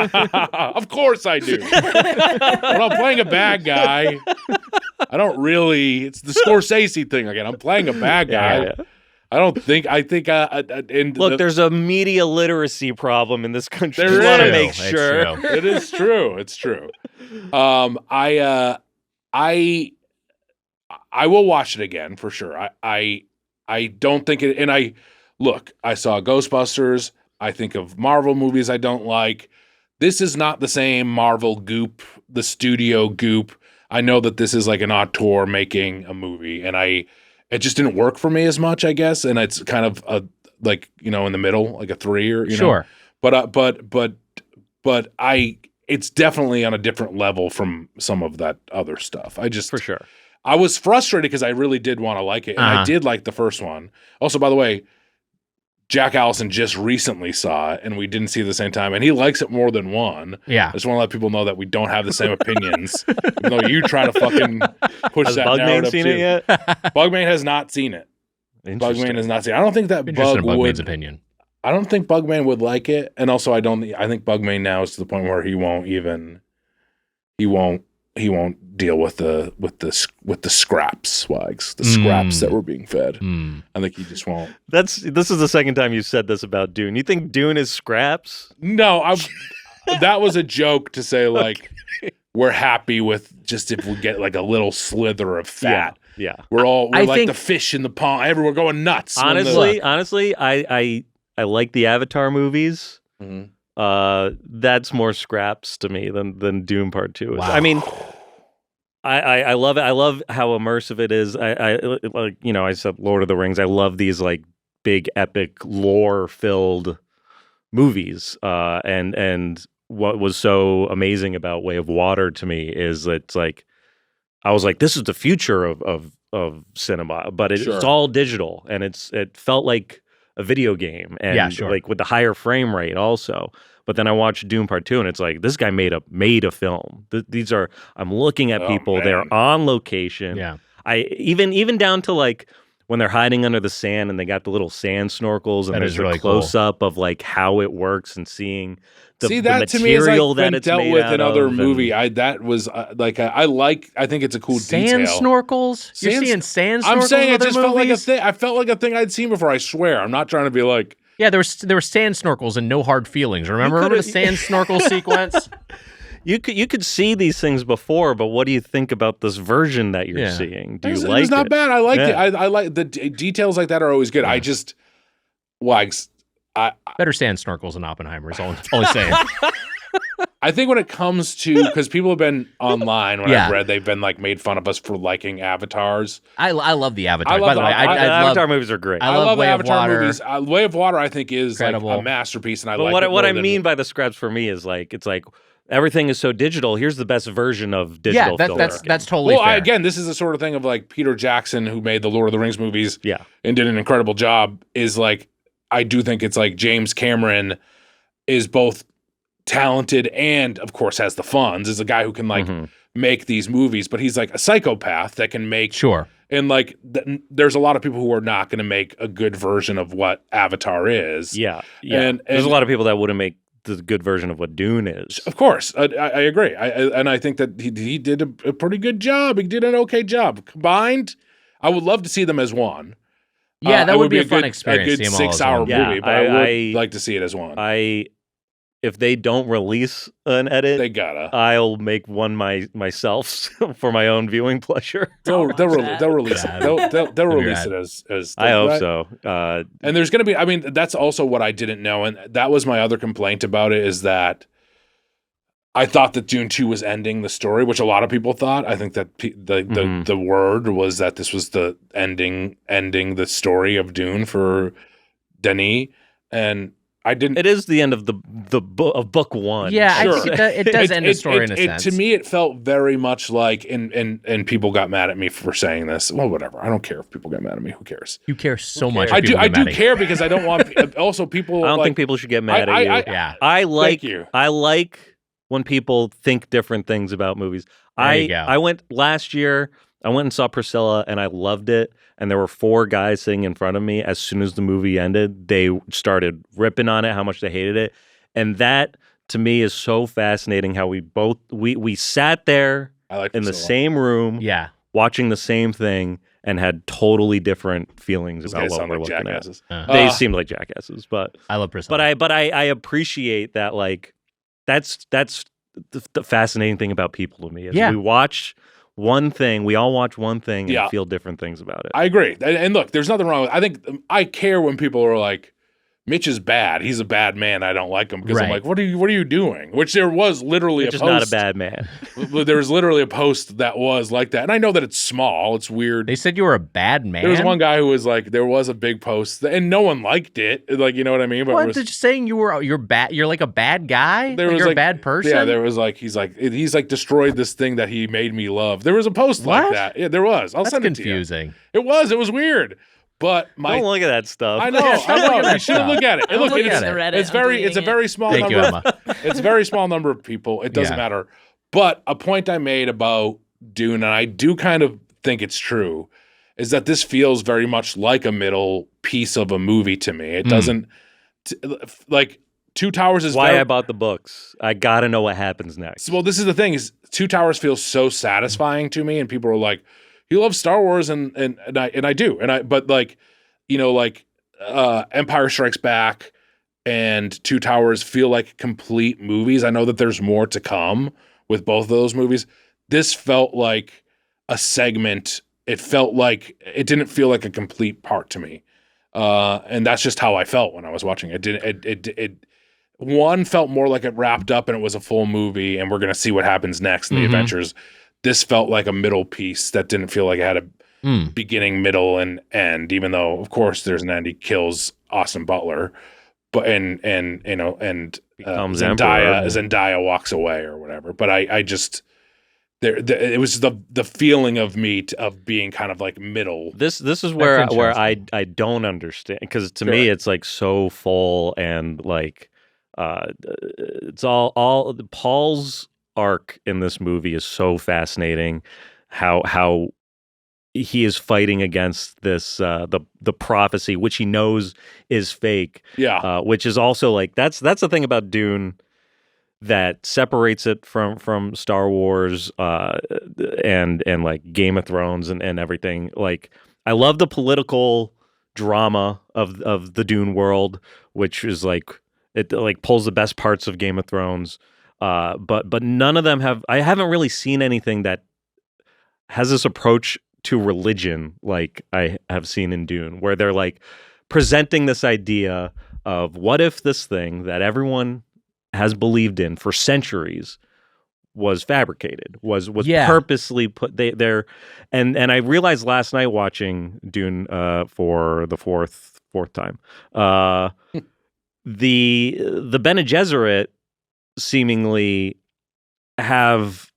Of course I do. When I'm playing a bad guy, I don't really. It's the Scorsese thing again. I'm playing a bad guy. Yeah. I think. Look, there's a media literacy problem in this country. There I want to is. make It's sure. true. It is true. It's true. I will watch it again for sure. I don't think it. And I saw Ghostbusters. I think of Marvel movies I don't like. This is not the same Marvel goop, the studio goop. I know that this is like an auteur making a movie, and it just didn't work for me as much, I guess. And it's kind of in the middle, like a 3 or Sure. But it's definitely on a different level from some of that other stuff. For sure. I was frustrated because I really did want to like it, and I did like the first one. Also, by the way, Jack Allison just recently saw it, and we didn't see it at the same time, and he likes it more than one. Yeah. I just want to let people know that we don't have the same opinions. Even though you try to fucking push Has that Bugman narrative seen too. it yet? Bugman has not seen it. Bugman has not seen it. I don't think that Interested in Bug Bugman's would. opinion. I don't think Bugman would like it, and also I think Bugman now is to the point where he won't deal with the scraps, Wags, the scraps that were being fed. I think he just won't. This is the second time you said this about Dune. You think Dune is scraps? No, that was a joke to say like we're happy with just if we get like a little slither of fat. Yeah. We're I like think- the fish in the pond. Everyone going nuts. when Honestly, I like the Avatar movies. Mhm. That's more scraps to me than Dune Part 2 is. Wow. I mean, I love it. I love how immersive it is. I said Lord of the Rings. I love these like big epic lore filled movies. And what was so amazing about Way of Water to me is that it's like I was like, this is the future of cinema, but it's Sure. all digital, and it felt like a video game, and Yeah, sure. like with the higher frame rate also. But then I watched Dune Part 2, and it's like this guy made a film. I'm looking at Oh, people; man. they're on location. Yeah. I even down to like when they're hiding under the sand and they got the little sand snorkels, and That there's is a really close up of like how it works and seeing the that to me is material like that been it's dealt made with out in other of, movie. and- I think it's a cool Sand detail. snorkels? You're Sand- seeing sand snorkels I'm saying in it other just felt like a movies? thing. I felt like a thing I'd seen before. I swear. I'm not trying to be like. Yeah, there were sand snorkels and no hard feelings. Remember the sand snorkel sequence? You could see these things before, but what do you think about this version that you're Yeah. seeing? Do you It like was not it? bad. I liked it. Yeah. I like the details like that are always good. Yeah. I just Wags. Better sand snorkels than Oppenheimer is all I'm saying. I think when it comes to because people have been online when Yeah. I've read they've been like made fun of us for liking avatars. I love the Avatar. I love By the way, the- I love Avatar movies are great. I love Way of Avatar Water. movies. Way of Water I think is like Incredible. a masterpiece, and I But like what it I more mean than- by the scraps for me is like it's like everything is so digital. Here's the best version of digital. Yeah, that's filmmaking. totally well, fair. again, this is the sort of thing of like Peter Jackson, who made the Lord of the Rings movies, Yeah. and did an incredible job. Is like I do think it's like James Cameron is both talented and, of course, has the funds. Is a guy who can like Mhm. make these movies, but he's like a psychopath that can make Sure. and like there's a lot of people who are not going to make a good version of what Avatar is. Yeah. And There's a lot of people that wouldn't make the good version of what Dune is. Of course, I agree. And I think that he did a pretty good job. He did an okay job. Combined, I would love to see them as one. Yeah, that it would be a fun good, experience. A see good them all as 6-hour one. Yeah, movie, but I would I- like to see it as one. If they don't release an edit, They gotta. I'll make one myself for my own viewing pleasure. They'll watch that. release Yeah. it. They'll be release rad. it as. I hope right? so. And there's gonna be. I mean, that's also what I didn't know, and that was my other complaint about it is that I thought that Dune 2 was ending the story, which a lot of people thought. I think that the word was that this was the ending the story of Dune for Denis, and I didn't. It is the end of of book one. Yeah, Sure. I think it does end a story in a sense. To me, it felt very much like, and people got mad at me for saying this. Well, whatever. I don't care if people get mad at me. Who cares? You care so much. I if people do. I get do mad at you. care because I don't want. Also, people. I don't like, think people should get mad at you. Yeah. I like you. I like when people think different things about movies. There you go. I went last year. I went and saw Priscilla, and I loved it. And there were 4 guys sitting in front of me. As soon as the movie ended, they started ripping on it, how much they hated it. And that, to me, is so fascinating how we sat there in the same room watching the same thing and had totally different feelings about what we're looking at. They seemed like jackasses, but I love Priscilla. But I appreciate that, like, that's the fascinating thing about people to me is we watch one thing, we all watch one thing and feel different things about it. I agree. And look, there's nothing wrong with I think I care when people are like, Mitch is bad. He's a bad man. I don't like him because I'm like, what are you doing? Which there was literally Mitch a is post. not a bad man. There was literally a post that was like that. And I know that it's small. It's weird. They said you were a bad man. There was one guy who was like, there was a big post and no one liked it. Like, you know what I mean? But what? They're just saying you're bad. You're like a bad guy. There was you're a bad person. Yeah, there was like he's like destroyed this thing that he made me love. There was a post like that. Yeah, there was. I'll send it to you. Confusing. It was weird. But don't look at that stuff. I know. You shouldn't look at it. It's a very small Thank number. You, Emma. It's a very small number of people. It doesn't matter. But a point I made about Dune, and I do kind of think it's true, is that this feels very much like a middle piece of a movie to me. It doesn't like Two Towers is why I bought the books. I gotta know what happens next. Well, this is the thing: is Two Towers feels so satisfying to me, and people are like, "He loves Star Wars," and I do, but like, you know, like Empire Strikes Back and Two Towers feel like complete movies. I know that there's more to come with both of those movies. This felt like a segment. It felt like it didn't feel like a complete part to me, and that's just how I felt when I was watching it. It one felt more like it wrapped up and it was a full movie, and we're gonna see what happens next in the adventures. This felt like a middle piece that didn't feel like it had a beginning, middle, and end. Even though, of course, there's an end. He kills Austin Butler, but and you know, and Zendaya walks away or whatever. But I just it was the feeling of me of being kind of like middle. This is where I don't understand, because to me it's like so full and like it's all Paul's arc in this movie is so fascinating. How he is fighting against this the prophecy, which he knows is fake. Which is also like that's the thing about Dune that separates it from Star Wars and like Game of Thrones and everything. Like, I love the political drama of the Dune world, which is like it like pulls the best parts of Game of Thrones. But none of them I haven't really seen anything that has this approach to religion like I have seen in Dune, where they're like presenting this idea of what if this thing that everyone has believed in for centuries was fabricated, was purposely put there. And I realized last night watching Dune for the fourth time, the Bene Gesserit seemingly have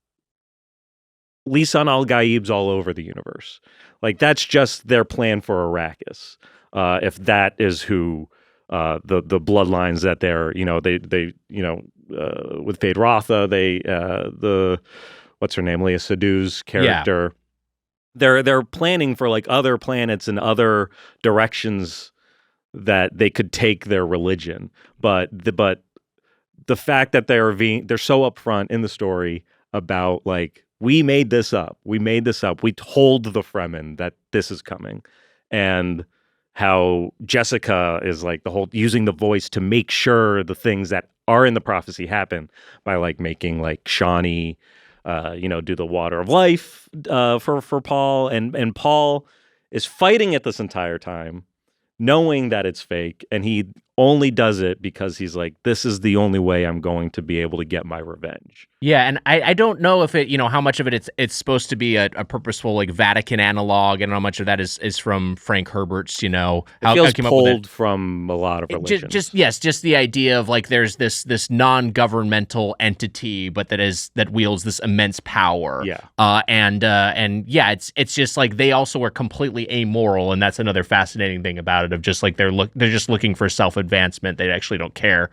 Lisan al-Gaibs all over the universe. Like, that's just their plan for Arrakis. If that is who the bloodlines that they're, they with Fade Rotha, the what's her name, Leia Sedu's character, they're planning for like other planets and other directions that they could take their religion. But the fact that they're so upfront in the story about like, we made this up. We told the Fremen that this is coming, and how Jessica is like the whole using the voice to make sure the things that are in the prophecy happen by like making like Shawnee, do the water of life for Paul, and Paul is fighting it this entire time, knowing that it's fake, and he only does it because he's like, this is the only way I'm going to be able to get my revenge. Yeah, and I don't know if it, how much of it it's supposed to be a purposeful like Vatican analog, and how much of that is from Frank Herbert's, how feels he came pulled up with it. From a lot of religions. Just the idea of like there's this non-governmental entity, but that wields this immense power. It's just like they also are completely amoral, and that's another fascinating thing about it. Of just like they're just looking for self-advancement. They actually don't care.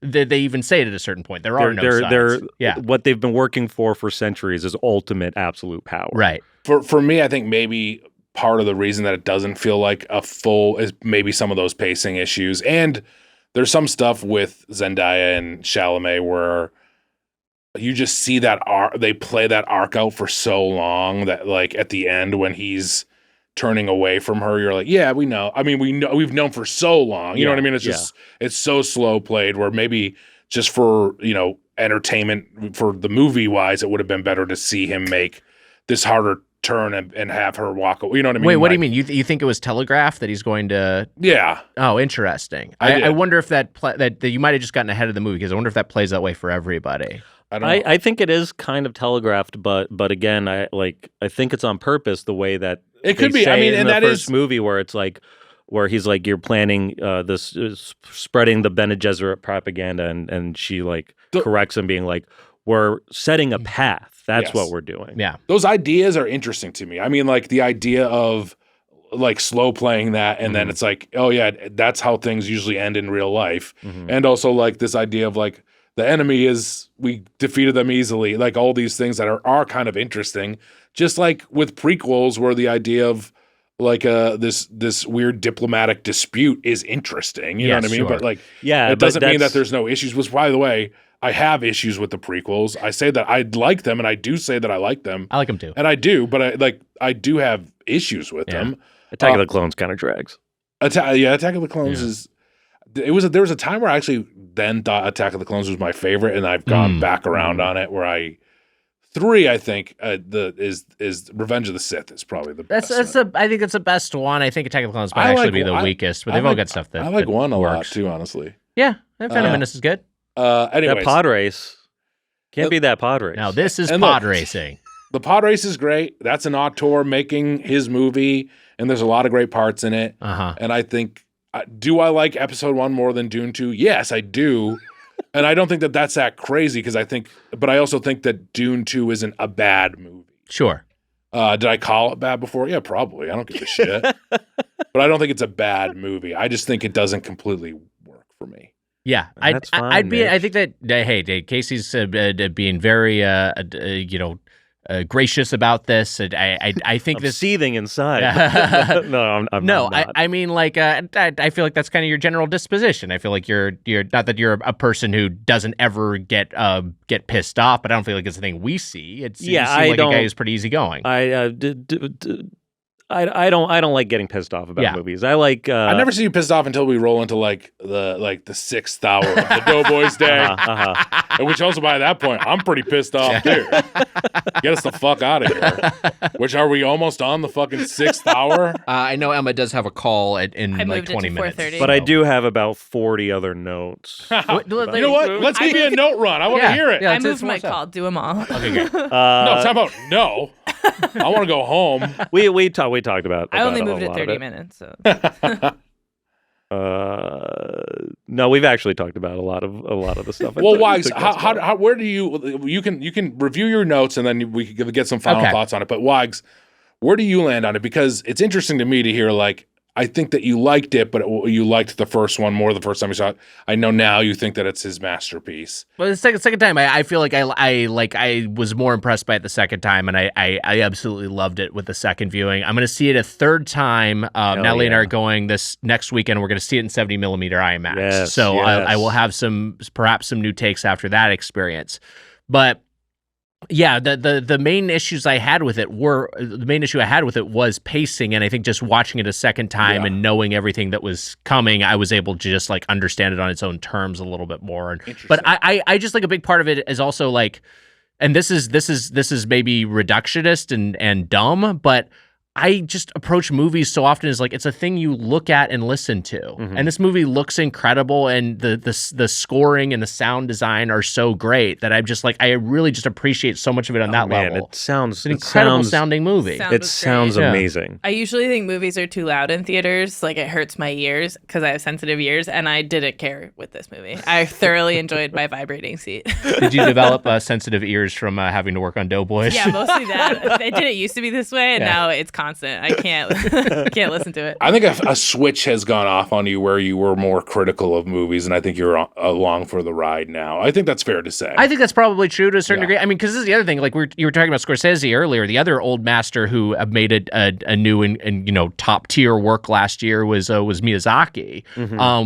they even say it at a certain point. There are no sides. Yeah. What they've been working for centuries is ultimate absolute power. Right. For me, I think maybe part of the reason that it doesn't feel like a full is maybe some of those pacing issues. And there's some stuff with Zendaya and Chalamet where you just see that arc, they play that arc out for so long that like at the end when he's turning away from her, you're like, yeah, we know. I mean, we've known for so long. You know what I mean? It's just, it's so slow played where maybe just for, entertainment for the movie wise, it would have been better to see him make this harder turn and have her walk away. You know what I mean? Wait, what do you mean? You think it was telegraphed that he's going to? Yeah. Oh, interesting. I wonder if that you might have just gotten ahead of the movie because I wonder if that plays that way for everybody. I don't know. I think it is kind of telegraphed, but again, I think it's on purpose the way that it could be. Say and in that the first is movie where it's like where he's like you're planning this spreading the Bene Gesserit propaganda, and she like corrects him, being like, we're setting a path. That's what we're doing. Yeah, those ideas are interesting to me. I mean, like the idea of like slow playing that, and then it's like, oh yeah, that's how things usually end in real life, and also like this idea of like. The enemy is, we defeated them easily. Like all these things that are kind of interesting. Just like with prequels where the idea of like this weird diplomatic dispute is interesting. You know what I mean? Sure. But like, yeah, it doesn't mean that there's no issues. Which, by the way, I have issues with the prequels. I say that I like them, and I do say that I like them. I like them too. And I do, but I do have issues with them. Attack of the Clones kind of drags. Attack of the Clones is... There was a time where I actually then thought Attack of the Clones was my favorite, and I've gone back around on it. Where 3, I think, is Revenge of the Sith is probably the best. I think it's the best one. I think Attack of the Clones might actually be the weakest, but they've all got stuff that I like one a lot works. too, honestly. Yeah, Phantom Menace is good. Anyways, that pod race can't be that pod race. Now this is pod racing. The pod race is great. That's an auteur making his movie, and there's a lot of great parts in it. And I think. Do I like episode 1 more than Dune 2? Yes, I do. And I don't think that that's that crazy but I also think that Dune 2 isn't a bad movie. Sure. Did I call it bad before? Yeah, probably. I don't give a shit. But I don't think it's a bad movie. I just think it doesn't completely work for me. Yeah, I'd be. I think that hey, Casey's being very gracious about this. I think I'm seething inside. No, I'm no. not. I mean, like, I feel like that's kind of your general disposition. I feel like you're not that you're a person who doesn't ever get pissed off, but I don't feel like it's a thing we see. You seem like a guy who's pretty easygoing. I don't like getting pissed off about movies. I like. I never see you pissed off until we roll into like the 6th hour of the Doughboys day, which also by that point I'm pretty pissed off too. Get us the fuck out of here. Which are we almost on the fucking 6th hour? I know Emma does have a call in like 20 minutes, 4:30. But I do have about 40 other notes. You know what? Let's give you a note run. I want to hear it. I moved my call. Do them all. Okay, good. No, time out. No. I want to go home. We talked about. I only moved it 30 minutes. So. No, we've actually talked about a lot of the stuff. Well, Wags, where do you can review your notes and then we can get some final thoughts on it. But Wags, where do you land on it? Because it's interesting to me to hear like. I think that you liked it, but you liked the first one more the first time you saw it. I know now you think that it's his masterpiece. Well, the second time, I feel like I was more impressed by it the second time, and I absolutely loved it with the second viewing. I'm going to see it a third time. Nellie and I are going this next weekend. We're going to see it in 70 millimeter IMAX. Yes, so yes. I will have perhaps some new takes after that experience. But yeah, the main issues I had with it was pacing, and I think just watching it a second time and knowing everything that was coming, I was able to just like understand it on its own terms a little bit more. But I just like a big part of it is also like, and this is maybe reductionist and dumb, but I just approach movies so often as like it's a thing you look at and listen to. Mm-hmm. And this movie looks incredible, and the scoring and the sound design are so great that I'm just like I really just appreciate so much of it on that level. It's an incredible sounding movie. It sounds amazing. I usually think movies are too loud in theaters. Like it hurts my ears because I have sensitive ears, and I didn't care with this movie. I thoroughly enjoyed my vibrating seat. Did you develop sensitive ears from having to work on Doughboys? Yeah, mostly that. It didn't used to be this way, and now it's constant. constant. I can't can't listen to it. I think a switch has gone off on you where you were more critical of movies, and I think you're along for the ride now. I think that's fair to say. I think that's probably true to a certain degree. I mean, because this is the other thing. Like you were talking about Scorsese earlier. The other old master who made a new and top tier work last year was Miyazaki,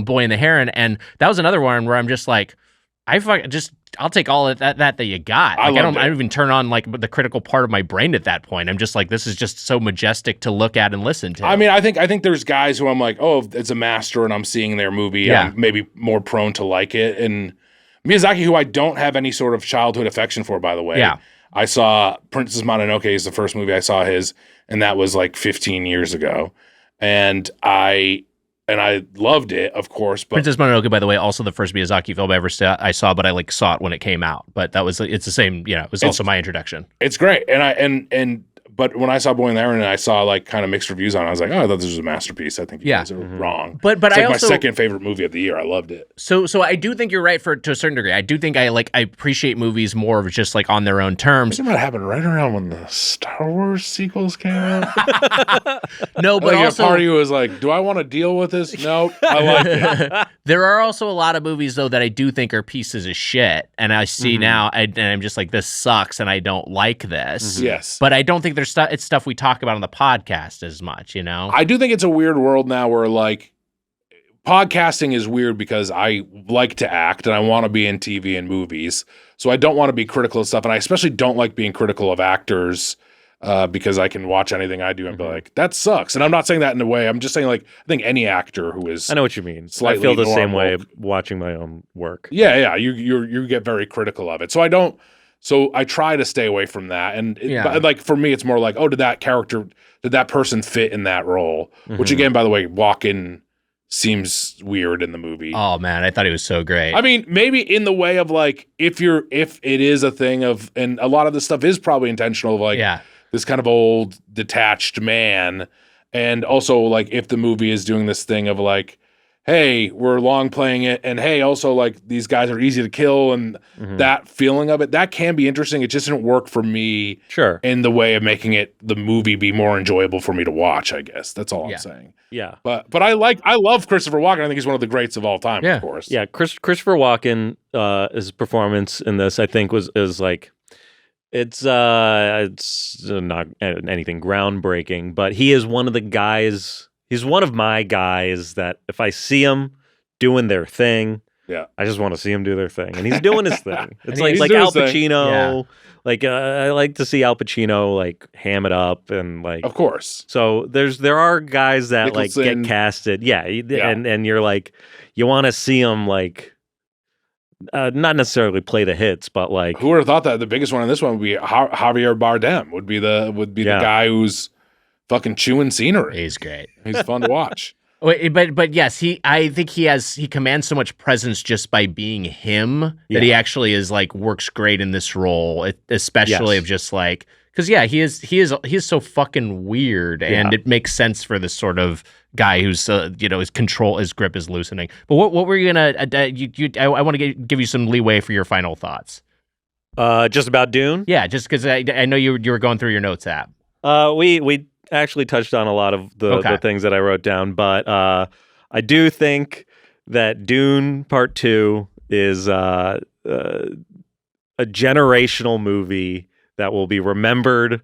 Boy and the Heron, and that was another one where I'm just like, I'll take all of that you got. Like, I don't even turn on like the critical part of my brain at that point. I'm just like, this is just so majestic to look at and listen to. I mean, I think there's guys who I'm like, oh, it's a master and I'm seeing their movie. Yeah. I'm maybe more prone to like it. And Miyazaki, who I don't have any sort of childhood affection for, by the way. Yeah. I saw Princess Mononoke is the first movie I saw his, and that was like 15 years ago. And I loved it, of course. But Princess Mononoke, by the way, also the first Miyazaki film I saw, but I like saw it when it came out. But it's the same. It was also my introduction. It's great, but when I saw Boy and the Heron and I saw like kind of mixed reviews on it, I was like, oh, I thought this was a masterpiece. I think you guys are wrong. But it's I like also, my second favorite movie of the year. I loved it. So I do think you're right to a certain degree. I do think I appreciate movies more of just like on their own terms. Isn't that happened right around when the Star Wars sequels came out? No, but like also a part of you was like, do I want to deal with this? No, I like it. There are also a lot of movies though that I do think are pieces of shit, and I see now, and I'm just like, this sucks, and I don't like this. Yes, but I don't think it's stuff we talk about on the podcast as much. I do think it's a weird world now where like podcasting is weird because I like to act and I want to be in TV and movies, so I don't want to be critical of stuff, and I especially don't like being critical of actors. Because I can watch anything I do and be like, that sucks. And I'm not saying that in a way. I'm just saying like, I think any actor who is, I know what you mean. I feel the same way watching my own work. Yeah. You get very critical of it. So I try to stay away from that. And but like for me, it's more like, oh, did that person fit in that role? Which again, by the way, Walken seems weird in the movie. Oh man, I thought he was so great. I mean, maybe in the way of like, if it is a thing of, and a lot of this stuff is probably intentional of like, this kind of old detached man. And also like if the movie is doing this thing of like, hey, we're long playing it, and hey, also like these guys are easy to kill, and that feeling of it, that can be interesting. It just didn't work for me in the way of making the movie be more enjoyable for me to watch, I guess. That's all I'm saying. Yeah. But I love Christopher Walken. I think he's one of the greats of all time, of course. Yeah, Christopher Walken, his performance in this, I think is like, it's not anything groundbreaking, but he is one of the guys. He's one of my guys that if I see him doing their thing, I just want to see him do their thing, and he's doing his thing. It's like Al Pacino. Like I like to see Al Pacino like ham it up, and like, of course. So there are guys that Nicholson. Like get casted, and you're like, you want to see him like. Not necessarily play the hits, but like, who would have thought that the biggest one in this one would be Javier Bardem would be the guy who's fucking chewing scenery. He's great. He's fun to watch. But yes, I think he commands so much presence just by being him that he actually is like works great in this role, especially of just like, because he is so fucking weird, and it makes sense for this sort of guy who's his grip is loosening. But what were you gonna? I want to give you some leeway for your final thoughts. Just about Dune. Yeah, just because I know you were going through your notes app. We actually touched on a lot of the things that I wrote down, but I do think that Dune Part 2 is a generational movie that will be remembered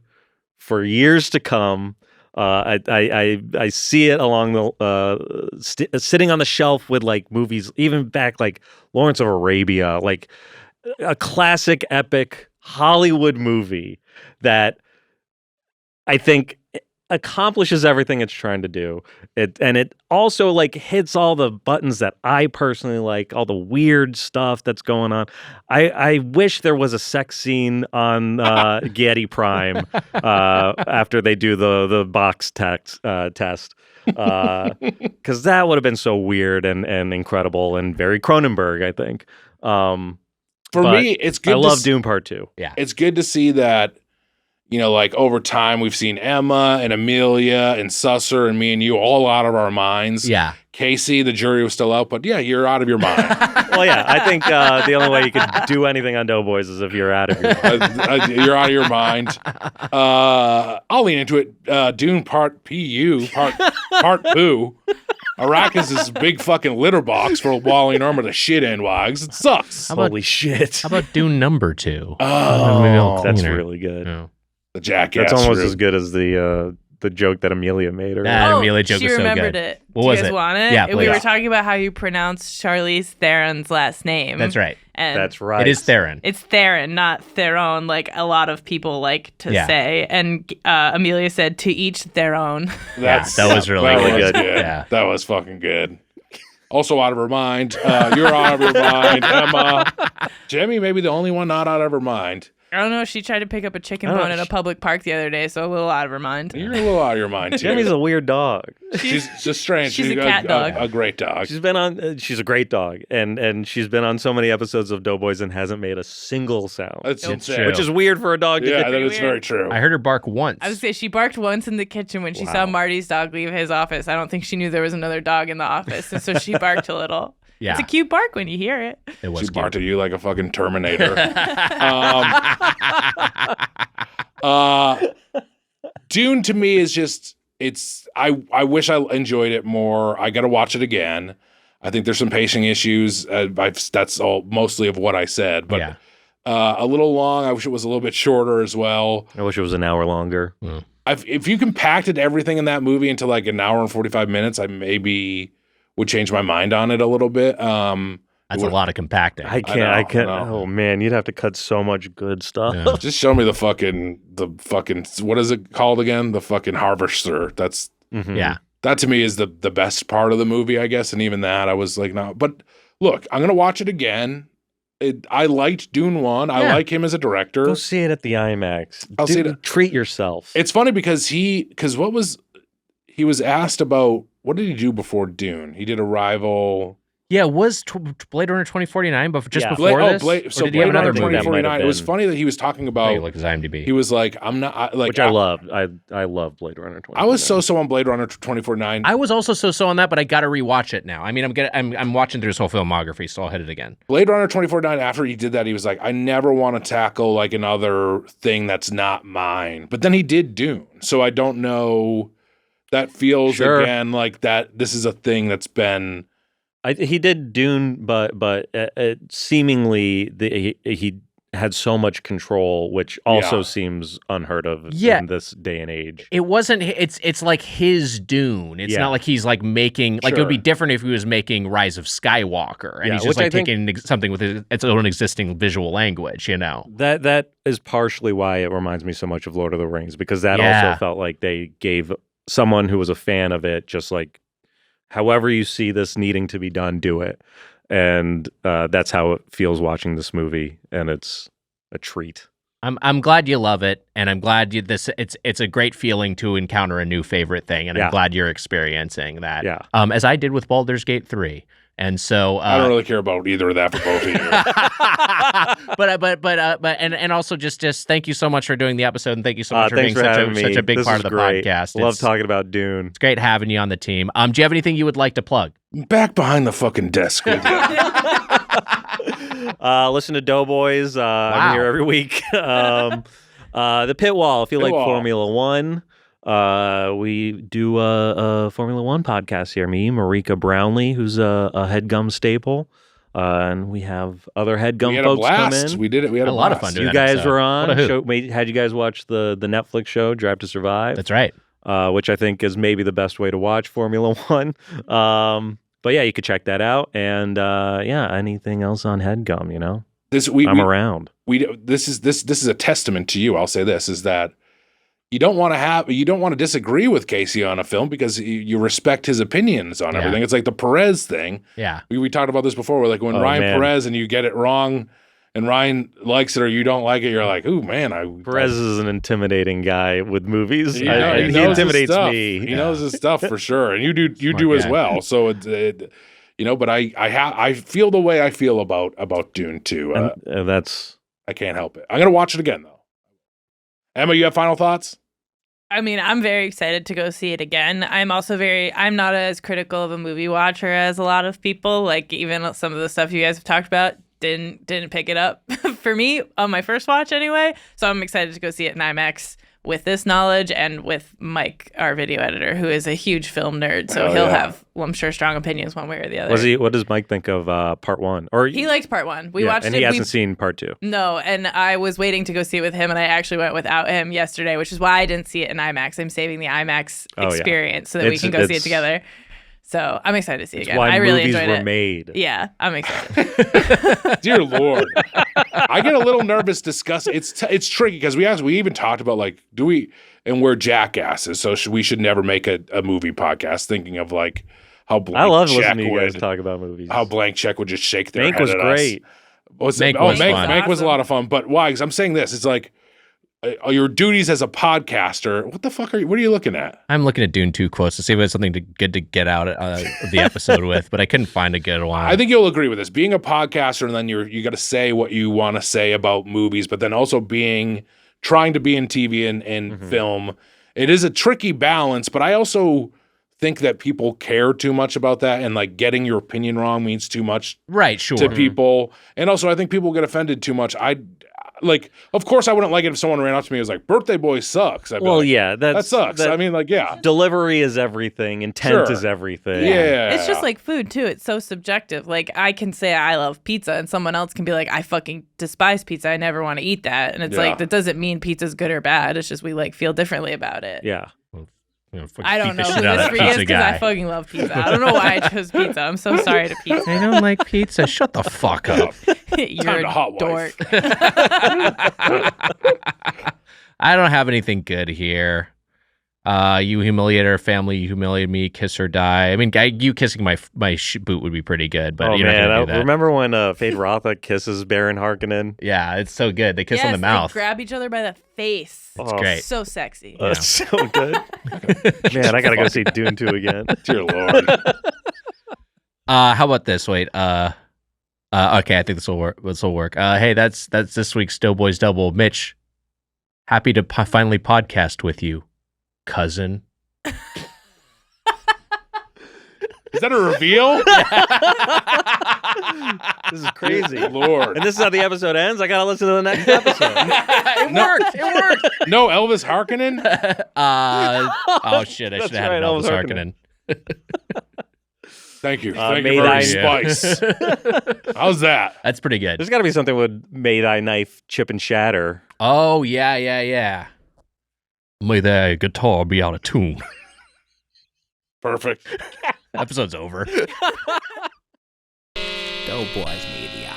for years to come. I see it along the sitting on the shelf with like movies, even back like Lawrence of Arabia, like a classic epic Hollywood movie that I think accomplishes everything it's trying to do. It also like hits all the buttons that I personally like, all the weird stuff that's going on. I wish there was a sex scene on Getty Prime after they do the box test because that would have been so weird and incredible and very Cronenberg, I think. For me, it's good. I love Dune Part 2. Yeah, it's good to see that. like over time we've seen Emma and Amelia and Susser and me and you all out of our minds. Yeah. Casey, the jury was still out, but yeah, you're out of your mind. Well, yeah, I think the only way you could do anything on Doughboys is if you're out of your mind. You're out of your mind. I'll lean into it. Dune part PU, part poo. Arrakis is a big fucking litter box for Wally Norma to shit in, Wags. It sucks. Holy shit. How about Dune number 2? Maybe a Oh, little That's cleaner. really good. Yeah. the jackass. That's almost room. as good as the joke that Amelia made. Or That Amelia joke she was so remembered good. it. What Do was you guys it? want it? Yeah, We please. were talking about how you pronounce Charlize Theron's last name. That's right. And That's right. It is Theron. it's Theron, not Theron, like a lot of people like to Yeah. say. And Amelia said, "To each their own." That was really good. Yeah. That was fucking good. Also out of her mind. You're out of your mind, Emma. Jemmy may be the only one not out of her mind. I don't know. She tried to pick up a chicken I don't bone know, in a public park the other day, so a little out of her mind. You're a little out of your mind, too. Jimmy's a weird dog. She's just strange. she's a cat dog. A great dog. She's been on. She's a great dog, and she's been on so many episodes of Doughboys and hasn't made a single sound, That's It's insane. true. which is weird for a dog. to Yeah, do. that is weird. very true. I heard her bark once. I would say she barked once in the kitchen when she Wow. saw Marty's dog leave his office. I don't think she knew there was another dog in the office, and so she barked a little. Yeah. It's a cute bark when you hear it. It was She cute. barked at you like a fucking Terminator. Dune to me is just I wish I enjoyed it more. I got to watch it again. I think there's some pacing issues. That's all mostly of what I said, but Yeah. a little long. I wish it was a little bit shorter as well. I wish it was an hour longer. If you compacted everything in that movie into like an hour and 45 minutes, I maybe would change my mind on it a little bit. That's a lot of compacting. I can't. know. Oh man, you'd have to cut so much good stuff. Yeah. Just show me the fucking what is it called again? The fucking harvester. That's Mhm. Yeah. that to me is the best part of the movie, I guess. And even that, I was like, no. But look, I'm gonna watch it again. I liked Dune 1. I Yeah. like him as a director. Go see it at the IMAX. I'll see it. Treat yourself. It's funny because he was asked about what did he do before Dune? He did Arrival. Yeah, was Blade Runner 2049 just Yeah. before this? Blade, Or so did he have Blade another Runner movie? That might have 2049. It was been- funny that he was talking Oh, about. look at his IMDb. He was like, I'm not like which I loved. I love Blade Runner. I was so on Blade Runner 2049. I was also so on that, but I got to rewatch it now. I mean, I'm watching through his whole filmography, so I'll hit it again. Blade Runner 2049, after he did that, he was like, I never want to tackle like another thing that's not mine. But then he did Dune. So I don't know. That feels Sure. again like that. This is a thing that's been. He did Dune, but seemingly he had so much control, which also Yeah. seems unheard of Yeah. in this day and age. It wasn't. It's like his Dune. It's Yeah. not like he's like making. Like it would be Sure. different if he was making Rise of Skywalker, and Yeah, he's just which I like think- taking something with its own existing visual language. You know. That is partially why it reminds me so much of Lord of the Rings, because that Yeah. also felt like they gave someone who was a fan of it just like, however you see this needing to be done, do it. And that's how it feels watching this movie, and it's a treat. I'm glad you love it, and I'm glad it's a great feeling to encounter a new favorite thing, and I'm Yeah. glad you're experiencing that. Yeah. As I did with Baldur's Gate 3. And so I don't really care about either of that for both of you. but also just thank you so much for doing the episode, and thank you so much for being Thanks for having me. such a big This part is of the great. podcast. Love It's talking about Dune. great having you on the team. Do you have anything you would like to plug? Back behind the fucking desk with you. Listen to Doughboys. I'm here every week. The Pit Wall, if you like Wall. Formula One. We do a Formula One podcast here. Me, Marika Brownlee, who's a Headgum staple. And we have other Headgum We had a folks come blast. in. We did it. We had A lot of blast. fun doing You that guys episode. were What a on. hoot. Had you guys watch the Netflix show Drive to Survive? That's right. Which I think is maybe the best way to watch Formula One. But yeah, you could check that out. And anything else on Headgum, you know? I'm around. This is a testament to you. I'll say this is that you don't want to disagree with Casey on a film because you respect his opinions on Yeah. everything. It's like the Perez thing. Yeah. We talked about this before. Where like when Oh, Ryan man. Perez and you get it wrong, and Ryan likes it or you don't like it, you're like, ooh man, Perez is an intimidating guy with movies. He knows He his intimidates stuff. me. He knows his stuff for sure, and you do as guy. well. So but I feel the way I feel about Dune too. And that's I can't help it. I'm gonna watch it again though. Emma, you have final thoughts? I mean, I'm very excited to go see it again. I'm not as critical of a movie watcher as a lot of people. Like, even some of the stuff you guys have talked about didn't pick it up for me on my first watch anyway. So I'm excited to go see it in IMAX with this knowledge and with Mike, our video editor, who is a huge film nerd. So he'll have, well, I'm sure, strong opinions one way or the other. What does Mike think of part one? Or he liked part one. We watched it. And he hasn't seen part two. No, and I was waiting to go see it with him, and I actually went without him yesterday, which is why I didn't see it in IMAX. I'm saving the IMAX experience so that we can go see it together. So I'm excited to see it again. I really enjoyed it. Made. Yeah, I'm excited. Dear Lord, I get a little nervous discussing. It's tricky because we even talked about like, and we're jackasses, so we should never make a movie podcast thinking of like how Blank I love Check listening to you guys talk about movies. How Blank Check would just shake their Mank head was at great. Us. Mank was a lot of fun. But why? Because I'm saying this. It's like your duties as a podcaster. What the fuck what are you looking at? I'm looking at Dune 2 quotes to see if it's something good to get out of the episode with, but I couldn't find a good one. I think you'll agree with this. Being a podcaster, and then you got to say what you want to say about movies, but then also trying to be in TV and film. It is a tricky balance, but I also think that people care too much about that, and like getting your opinion wrong means too much to people. And also I think people get offended too much. Of course I wouldn't like it if someone ran up to me and was like, Birthday Boy sucks. I'd be that sucks. I mean, like, yeah. Delivery is everything. Intent is everything. Yeah. It's just like food too. It's so subjective. Like, I can say I love pizza and someone else can be like, I fucking despise pizza. I never want to eat that. And it's like, that doesn't mean pizza's good or bad. It's just we like feel differently about it. Yeah. I don't know who this is because I fucking love pizza. I don't know why I chose pizza. I'm so sorry to pizza. I don't like pizza. Shut the fuck up. You're a dork. I don't have anything good here. You humiliated our family. You humiliated me. Kiss or die. I mean, you kissing my boot would be pretty good, but you're not gonna do that. Remember when Fade Rotha kisses Baron Harkonnen? Yeah, it's so good. They kiss on the mouth. They grab each other by the face. It's great. So sexy. That's so good. Man, I gotta go see Dune 2 again. Dear Lord. How about this? Wait. Okay, I think this will work. Hey, that's this week's Doughboys Double. Mitch, happy to finally podcast with you, cousin. Is that a reveal? This is crazy. Lord. And this is how the episode ends? I gotta listen to the next episode. It worked. No Elvis Harkonnen? Oh shit, I should have had an Elvis Harkonnen. Thank you. Thank you very Spice. How's that? That's pretty good. There's gotta be something with May Thy Knife Chip and Shatter. Oh, yeah. May thy guitar be out of tune. Perfect. Episode's over. Doughboys Media.